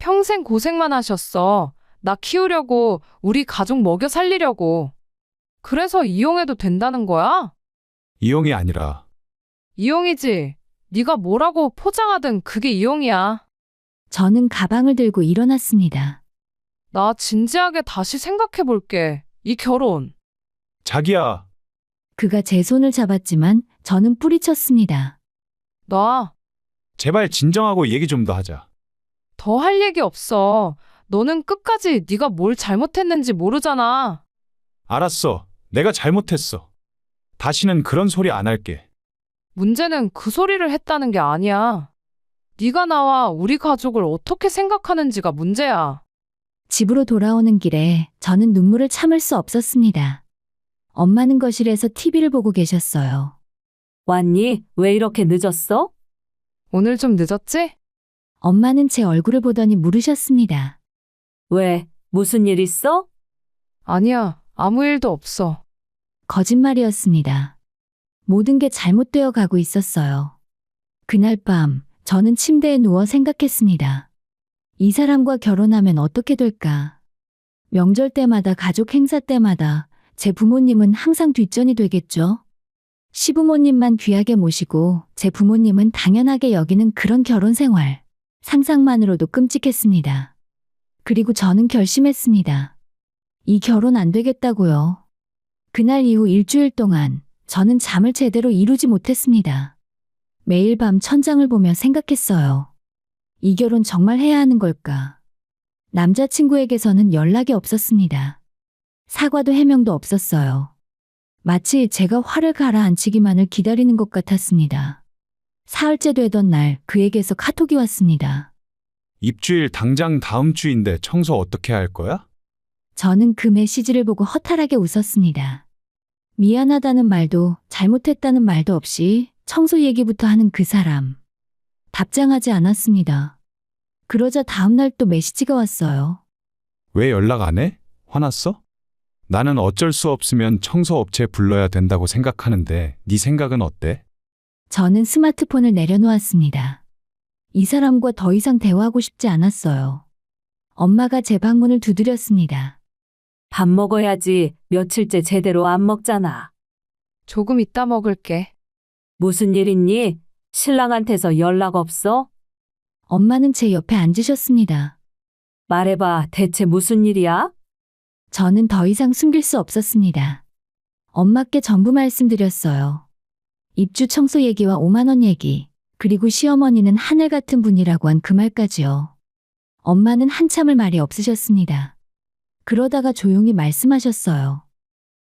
평생 고생만 하셨어. 나 키우려고, 우리 가족 먹여 살리려고. 그래서 이용해도 된다는 거야? 이용이 아니라 이용이지. 네가 뭐라고 포장하든 그게 이용이야. 저는 가방을 들고 일어났습니다. 나 진지하게 다시 생각해 볼게. 이 결혼. 자기야, 그가 제 손을 잡았지만 저는 뿌리쳤습니다. 나 제발 진정하고 얘기 좀 더 하자. 더 할 얘기 없어. 너는 끝까지 네가 뭘 잘못했는지 모르잖아. 알았어. 내가 잘못했어. 다시는 그런 소리 안 할게. 문제는 그 소리를 했다는 게 아니야. 네가 나와 우리 가족을 어떻게 생각하는지가 문제야. 집으로 돌아오는 길에 저는 눈물을 참을 수 없었습니다. 엄마는 거실에서 TV를 보고 계셨어요. 왔니? 왜 이렇게 늦었어? 오늘 좀 늦었지? 엄마는 제 얼굴을 보더니 물으셨습니다. 왜? 무슨 일 있어? 아니야, 아무 일도 없어. 거짓말이었습니다. 모든 게 잘못되어 가고 있었어요. 그날 밤 저는 침대에 누워 생각했습니다. 이 사람과 결혼하면 어떻게 될까? 명절 때마다 가족 행사 때마다 제 부모님은 항상 뒷전이 되겠죠? 시부모님만 귀하게 모시고 제 부모님은 당연하게 여기는 그런 결혼 생활. 상상만으로도 끔찍했습니다. 그리고 저는 결심했습니다. 이 결혼 안 되겠다고요. 그날 이후 일주일 동안 저는 잠을 제대로 이루지 못했습니다. 매일 밤 천장을 보며 생각했어요. 이 결혼 정말 해야 하는 걸까? 남자친구에게서는 연락이 없었습니다. 사과도 해명도 없었어요. 마치 제가 화를 가라앉히기만을 기다리는 것 같았습니다. 사흘째 되던 날 그에게서 카톡이 왔습니다. 입주일 당장 다음 주인데 청소 어떻게 할 거야? 저는 그 메시지를 보고 허탈하게 웃었습니다. 미안하다는 말도 잘못했다는 말도 없이 청소 얘기부터 하는 그 사람. 답장하지 않았습니다. 그러자 다음날 또 메시지가 왔어요. 왜 연락 안 해? 화났어? 나는 어쩔 수 없으면 청소업체 불러야 된다고 생각하는데 네 생각은 어때? 저는 스마트폰을 내려놓았습니다. 이 사람과 더 이상 대화하고 싶지 않았어요. 엄마가 제 방문을 두드렸습니다. 밥 먹어야지. 며칠째 제대로 안 먹잖아. 조금 이따 먹을게. 무슨 일 있니? 신랑한테서 연락 없어? 엄마는 제 옆에 앉으셨습니다. 말해봐. 대체 무슨 일이야? 저는 더 이상 숨길 수 없었습니다. 엄마께 전부 말씀드렸어요. 입주 청소 얘기와 5만 원 얘기, 그리고 시어머니는 하늘 같은 분이라고 한 그 말까지요. 엄마는 한참을 말이 없으셨습니다. 그러다가 조용히 말씀하셨어요.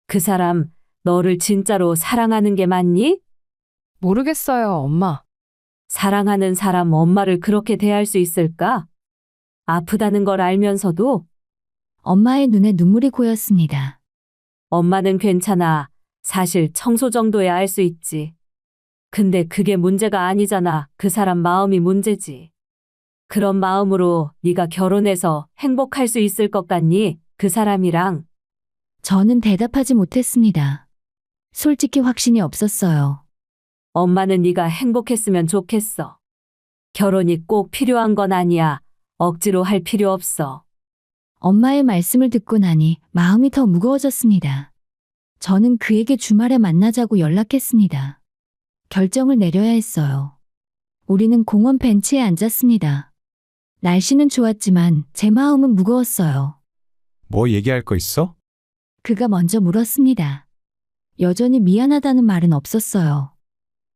그 사람 너를 진짜로 사랑하는 게 맞니? 모르겠어요, 엄마. 사랑하는 사람 엄마를 그렇게 대할 수 있을까? 아프다는 걸 알면서도? 엄마의 눈에 눈물이 고였습니다. 엄마는 괜찮아. 사실 청소 정도야 할 수 있지. 근데 그게 문제가 아니잖아. 그 사람 마음이 문제지. 그런 마음으로 네가 결혼해서 행복할 수 있을 것 같니? 그 사람이랑. 저는 대답하지 못했습니다. 솔직히 확신이 없었어요. 엄마는 네가 행복했으면 좋겠어. 결혼이 꼭 필요한 건 아니야. 억지로 할 필요 없어. 엄마의 말씀을 듣고 나니 마음이 더 무거워졌습니다. 저는 그에게 주말에 만나자고 연락했습니다. 결정을 내려야 했어요. 우리는 공원 벤치에 앉았습니다. 날씨는 좋았지만 제 마음은 무거웠어요. 뭐 얘기할 거 있어? 그가 먼저 물었습니다. 여전히 미안하다는 말은 없었어요.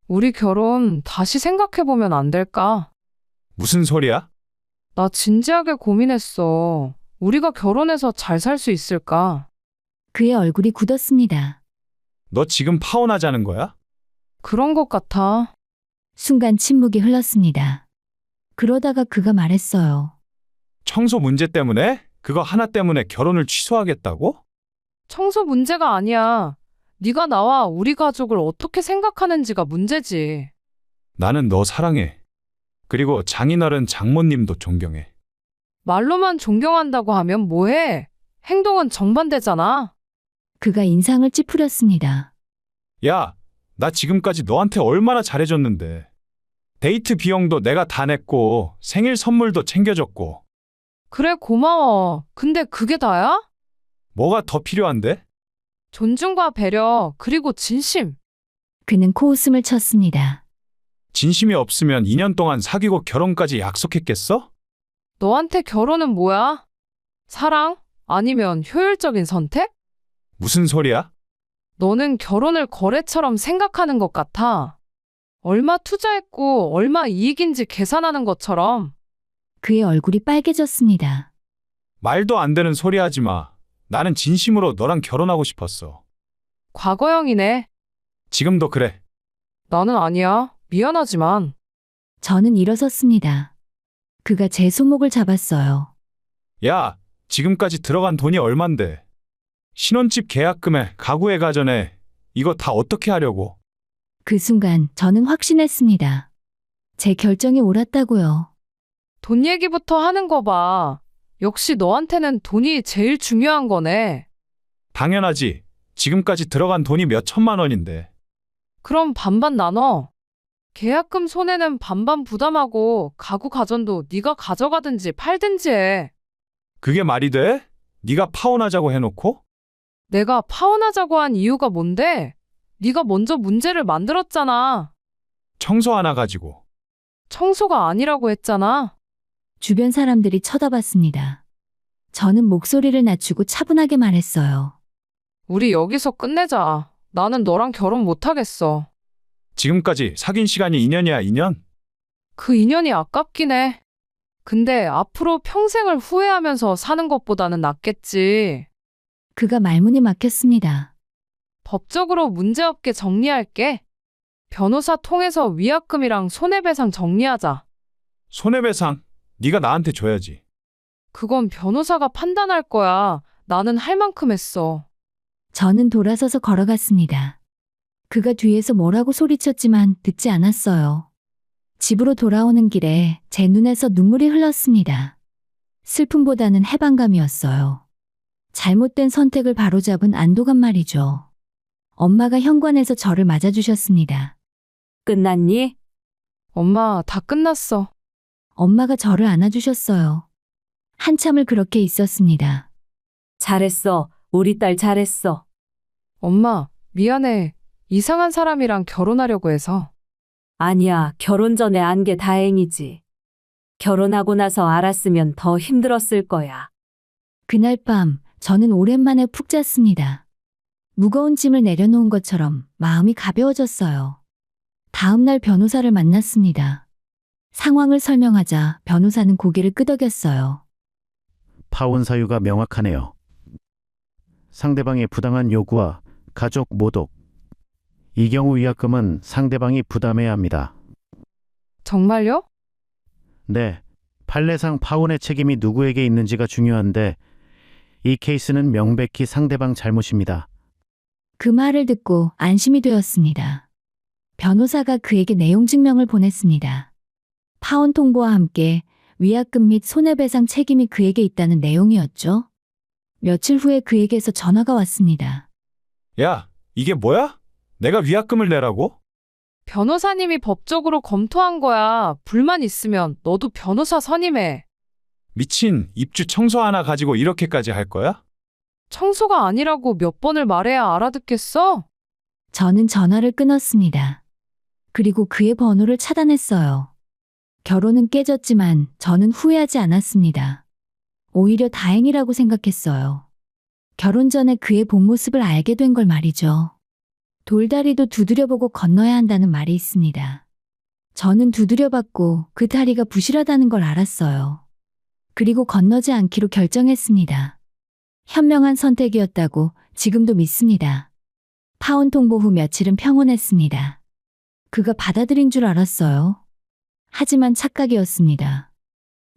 우리 결혼 다시 생각해보면 안 될까? 무슨 소리야? 나 진지하게 고민했어. 우리가 결혼해서 잘 살 수 있을까? 그의 얼굴이 굳었습니다. 너 지금 파혼하자는 거야? 그런 것 같아. 순간 침묵이 흘렀습니다. 그러다가 그가 말했어요. 청소 문제 때문에? 그거 하나 때문에 결혼을 취소하겠다고? 청소 문제가 아니야. 네가 나와 우리 가족을 어떻게 생각하는지가 문제지. 나는 너 사랑해. 그리고 장인어른 장모님도 존경해. 말로만 존경한다고 하면 뭐해? 행동은 정반대잖아. 그가 인상을 찌푸렸습니다. 야, 나 지금까지 너한테 얼마나 잘해줬는데. 데이트 비용도 내가 다 냈고 생일 선물도 챙겨줬고. 그래, 고마워. 근데 그게 다야? 뭐가 더 필요한데? 존중과 배려, 그리고 진심. 그는 코웃음을 쳤습니다. 진심이 없으면 2년 동안 사귀고 결혼까지 약속했겠어? 너한테 결혼은 뭐야? 사랑? 아니면 효율적인 선택? 무슨 소리야? 너는 결혼을 거래처럼 생각하는 것 같아. 얼마 투자했고 얼마 이익인지 계산하는 것처럼. 그의 얼굴이 빨개졌습니다. 말도 안 되는 소리 하지 마. 나는 진심으로 너랑 결혼하고 싶었어. 과거형이네. 지금도 그래. 나는 아니야. 미안하지만. 저는 일어섰습니다. 그가 제 손목을 잡았어요. 야, 지금까지 들어간 돈이 얼만데. 신혼집 계약금에 가구에 가전에 이거 다 어떻게 하려고. 그 순간 저는 확신했습니다. 제 결정이 옳았다고요. 돈 얘기부터 하는 거 봐. 역시 너한테는 돈이 제일 중요한 거네. 당연하지. 지금까지 들어간 돈이 몇 천만 원인데. 그럼 반반 나눠. 계약금 손해는 반반 부담하고 가구 가전도 네가 가져가든지 팔든지 해. 그게 말이 돼? 네가 파혼하자고 해놓고? 내가 파혼하자고 한 이유가 뭔데? 네가 먼저 문제를 만들었잖아. 청소 하나 가지고. 청소가 아니라고 했잖아. 주변 사람들이 쳐다봤습니다. 저는 목소리를 낮추고 차분하게 말했어요. 우리 여기서 끝내자. 나는 너랑 결혼 못하겠어. 지금까지 사귄 시간이 2년이야, 2년? 그 인연이 아깝긴 해. 근데 앞으로 평생을 후회하면서 사는 것보다는 낫겠지. 그가 말문이 막혔습니다. 법적으로 문제없게 정리할게. 변호사 통해서 위약금이랑 손해배상 정리하자. 손해배상? 네가 나한테 줘야지. 그건 변호사가 판단할 거야. 나는 할 만큼 했어. 저는 돌아서서 걸어갔습니다. 그가 뒤에서 뭐라고 소리쳤지만 듣지 않았어요. 집으로 돌아오는 길에 제 눈에서 눈물이 흘렀습니다. 슬픔보다는 해방감이었어요. 잘못된 선택을 바로잡은 안도감 말이죠. 엄마가 현관에서 저를 맞아주셨습니다. 끝났니? 엄마, 다 끝났어. 엄마가 저를 안아주셨어요. 한참을 그렇게 있었습니다. 잘했어. 우리 딸 잘했어. 엄마, 미안해. 이상한 사람이랑 결혼하려고 해서. 아니야, 결혼 전에 안 게 다행이지. 결혼하고 나서 알았으면 더 힘들었을 거야. 그날 밤 저는 오랜만에 푹 잤습니다. 무거운 짐을 내려놓은 것처럼 마음이 가벼워졌어요. 다음 날 변호사를 만났습니다. 상황을 설명하자 변호사는 고개를 끄덕였어요. 파혼 사유가 명확하네요. 상대방의 부당한 요구와 가족 모독. 이 경우 위약금은 상대방이 부담해야 합니다. 정말요? 네, 판례상 파혼의 책임이 누구에게 있는지가 중요한데 이 케이스는 명백히 상대방 잘못입니다. 그 말을 듣고 안심이 되었습니다. 변호사가 그에게 내용 증명을 보냈습니다. 파혼 통보와 함께 위약금 및 손해배상 책임이 그에게 있다는 내용이었죠. 며칠 후에 그에게서 전화가 왔습니다. 야, 이게 뭐야? 내가 위약금을 내라고? 변호사님이 법적으로 검토한 거야. 불만 있으면 너도 변호사 선임해. 미친, 입주 청소 하나 가지고 이렇게까지 할 거야? 청소가 아니라고 몇 번을 말해야 알아듣겠어? 저는 전화를 끊었습니다. 그리고 그의 번호를 차단했어요. 결혼은 깨졌지만 저는 후회하지 않았습니다. 오히려 다행이라고 생각했어요. 결혼 전에 그의 본 모습을 알게 된 걸 말이죠. 돌다리도 두드려보고 건너야 한다는 말이 있습니다. 저는 두드려봤고 그 다리가 부실하다는 걸 알았어요. 그리고 건너지 않기로 결정했습니다. 현명한 선택이었다고 지금도 믿습니다. 파혼 통보 후 며칠은 평온했습니다. 그가 받아들인 줄 알았어요. 하지만 착각이었습니다.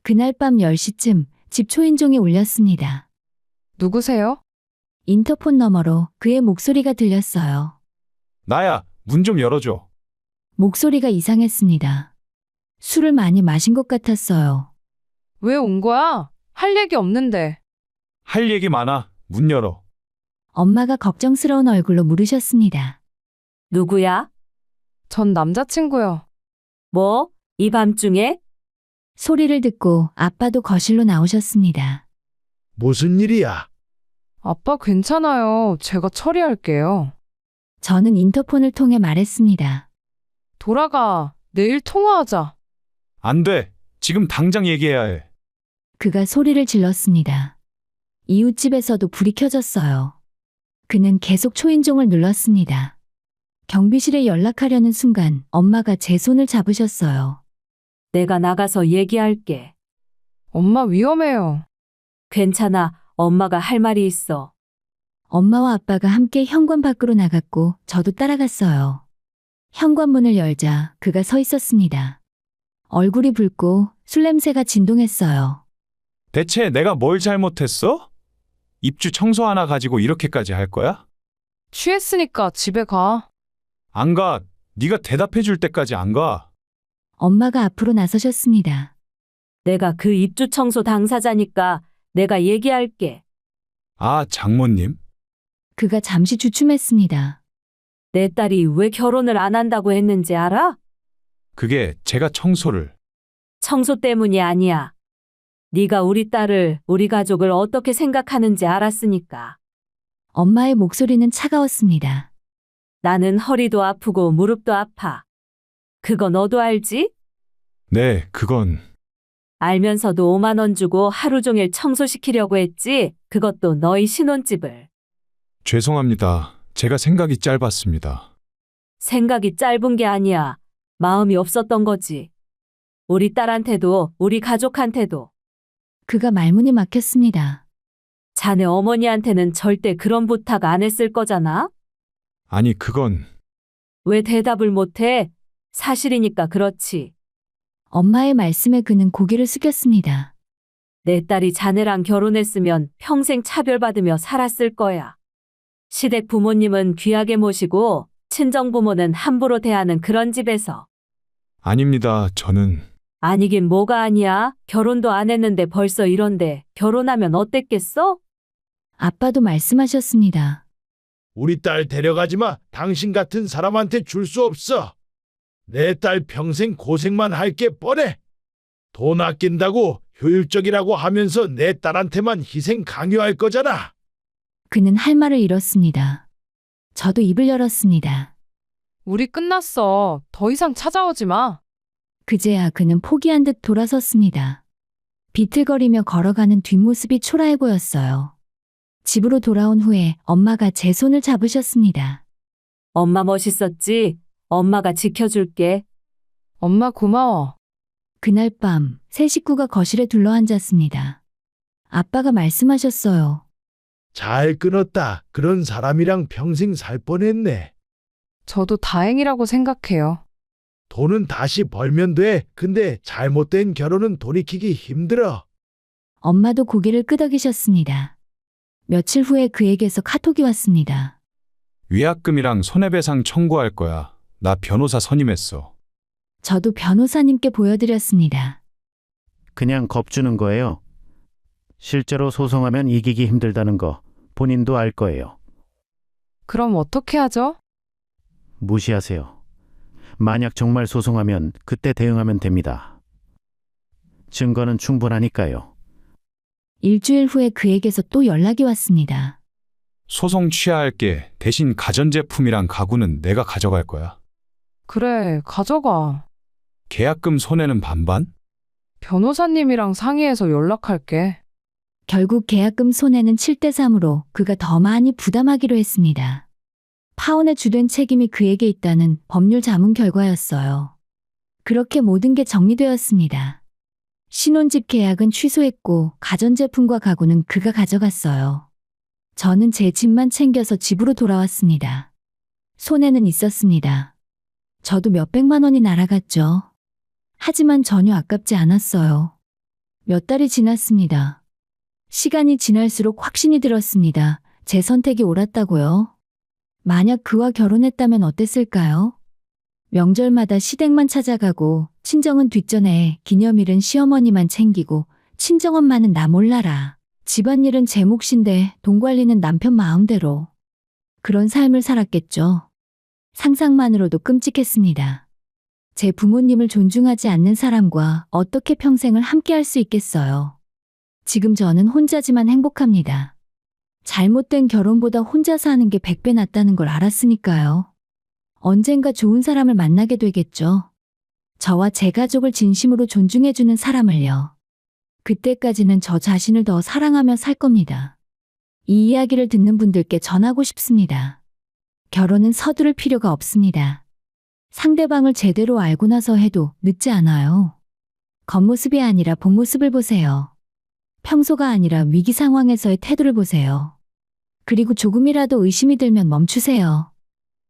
그날 밤 10시쯤 집 초인종이 울렸습니다. 누구세요? 인터폰 너머로 그의 목소리가 들렸어요. 나야, 문 좀 열어줘. 목소리가 이상했습니다. 술을 많이 마신 것 같았어요. 왜 온 거야? 할 얘기 없는데. 할 얘기 많아. 문 열어. 엄마가 걱정스러운 얼굴로 물으셨습니다. 누구야? 전 남자친구요. 뭐? 이 밤중에? 소리를 듣고 아빠도 거실로 나오셨습니다. 무슨 일이야? 아빠 괜찮아요. 제가 처리할게요. 저는 인터폰을 통해 말했습니다. 돌아가. 내일 통화하자. 안 돼. 지금 당장 얘기해야 해. 그가 소리를 질렀습니다. 이웃집에서도 불이 켜졌어요. 그는 계속 초인종을 눌렀습니다. 경비실에 연락하려는 순간 엄마가 제 손을 잡으셨어요. 내가 나가서 얘기할게. 엄마 위험해요. 괜찮아. 엄마가 할 말이 있어. 엄마와 아빠가 함께 현관 밖으로 나갔고 저도 따라갔어요. 현관문을 열자 그가 서 있었습니다. 얼굴이 붉고 술 냄새가 진동했어요. 대체 내가 뭘 잘못했어? 입주 청소 하나 가지고 이렇게까지 할 거야? 취했으니까 집에 가. 안 가. 네가 대답해 줄 때까지 안 가. 엄마가 앞으로 나서셨습니다. 내가 그 입주 청소 당사자니까 내가 얘기할게. 아, 장모님? 그가 잠시 주춤했습니다. 내 딸이 왜 결혼을 안 한다고 했는지 알아? 그게 제가 청소를. 청소 때문이 아니야. 네가 우리 딸을, 우리 가족을 어떻게 생각하는지 알았으니까. 엄마의 목소리는 차가웠습니다. 나는 허리도 아프고 무릎도 아파. 그거 너도 알지? 네, 그건. 알면서도 5만 원 주고 하루 종일 청소시키려고 했지. 그것도 너희 신혼집을. 죄송합니다. 제가 생각이 짧았습니다. 생각이 짧은 게 아니야. 마음이 없었던 거지. 우리 딸한테도 우리 가족한테도. 그가 말문이 막혔습니다. 자네 어머니한테는 절대 그런 부탁 안 했을 거잖아? 아니, 그건. 왜 대답을 못해? 사실이니까 그렇지. 엄마의 말씀에 그는 고개를 숙였습니다. 내 딸이 자네랑 결혼했으면 평생 차별받으며 살았을 거야. 시댁 부모님은 귀하게 모시고 친정 부모는 함부로 대하는 그런 집에서. 아닙니다. 저는. 아니긴 뭐가 아니야. 결혼도 안 했는데 벌써 이런데 결혼하면 어땠겠어? 아빠도 말씀하셨습니다. 우리 딸 데려가지 마. 당신 같은 사람한테 줄 수 없어. 내 딸 평생 고생만 할 게 뻔해. 돈 아낀다고 효율적이라고 하면서 내 딸한테만 희생 강요할 거잖아. 그는 할 말을 잃었습니다. 저도 입을 열었습니다. 우리 끝났어. 더 이상 찾아오지 마. 그제야 그는 포기한 듯 돌아섰습니다. 비틀거리며 걸어가는 뒷모습이 초라해 보였어요. 집으로 돌아온 후에 엄마가 제 손을 잡으셨습니다. 엄마 멋있었지? 엄마가 지켜줄게. 엄마 고마워. 그날 밤 세 식구가 거실에 둘러앉았습니다. 아빠가 말씀하셨어요. 잘 끊었다. 그런 사람이랑 평생 살 뻔했네. 저도 다행이라고 생각해요. 돈은 다시 벌면 돼. 근데 잘못된 결혼은 돌이키기 힘들어. 엄마도 고개를 끄덕이셨습니다. 며칠 후에 그에게서 카톡이 왔습니다. 위약금이랑 손해배상 청구할 거야. 나 변호사 선임했어. 저도 변호사님께 보여드렸습니다. 그냥 겁주는 거예요. 실제로 소송하면 이기기 힘들다는 거 본인도 알 거예요. 그럼 어떻게 하죠? 무시하세요. 만약 정말 소송하면 그때 대응하면 됩니다. 증거는 충분하니까요. 일주일 후에 그에게서 또 연락이 왔습니다. 소송 취하할게. 대신 가전제품이랑 가구는 내가 가져갈 거야. 그래, 가져가. 계약금 손해는 반반? 변호사님이랑 상의해서 연락할게. 결국 계약금 손해는 7대3으로 그가 더 많이 부담하기로 했습니다. 파혼의 주된 책임이 그에게 있다는 법률 자문 결과였어요. 그렇게 모든 게 정리되었습니다. 신혼집 계약은 취소했고 가전제품과 가구는 그가 가져갔어요. 저는 제 집만 챙겨서 집으로 돌아왔습니다. 손해는 있었습니다. 저도 몇백만 원이 날아갔죠. 하지만 전혀 아깝지 않았어요. 몇 달이 지났습니다. 시간이 지날수록 확신이 들었습니다. 제 선택이 옳았다고요. 만약 그와 결혼했다면 어땠을까요? 명절마다 시댁만 찾아가고 친정은 뒷전에 기념일은 시어머니만 챙기고 친정엄마는 나 몰라라. 집안일은 제 몫인데 돈 관리는 남편 마음대로. 그런 삶을 살았겠죠. 상상만으로도 끔찍했습니다. 제 부모님을 존중하지 않는 사람과 어떻게 평생을 함께할 수 있겠어요. 지금 저는 혼자지만 행복합니다. 잘못된 결혼보다 혼자 사는 게 100배 낫다는 걸 알았으니까요. 언젠가 좋은 사람을 만나게 되겠죠. 저와 제 가족을 진심으로 존중해주는 사람을요. 그때까지는 저 자신을 더 사랑하며 살 겁니다. 이 이야기를 듣는 분들께 전하고 싶습니다. 결혼은 서두를 필요가 없습니다. 상대방을 제대로 알고 나서 해도 늦지 않아요. 겉모습이 아니라 본모습을 보세요. 평소가 아니라 위기 상황에서의 태도를 보세요. 그리고 조금이라도 의심이 들면 멈추세요.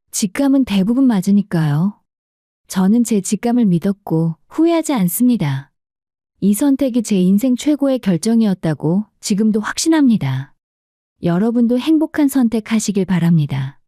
직감은 대부분 맞으니까요. 저는 제 직감을 믿었고 후회하지 않습니다. 이 선택이 제 인생 최고의 결정이었다고 지금도 확신합니다. 여러분도 행복한 선택하시길 바랍니다.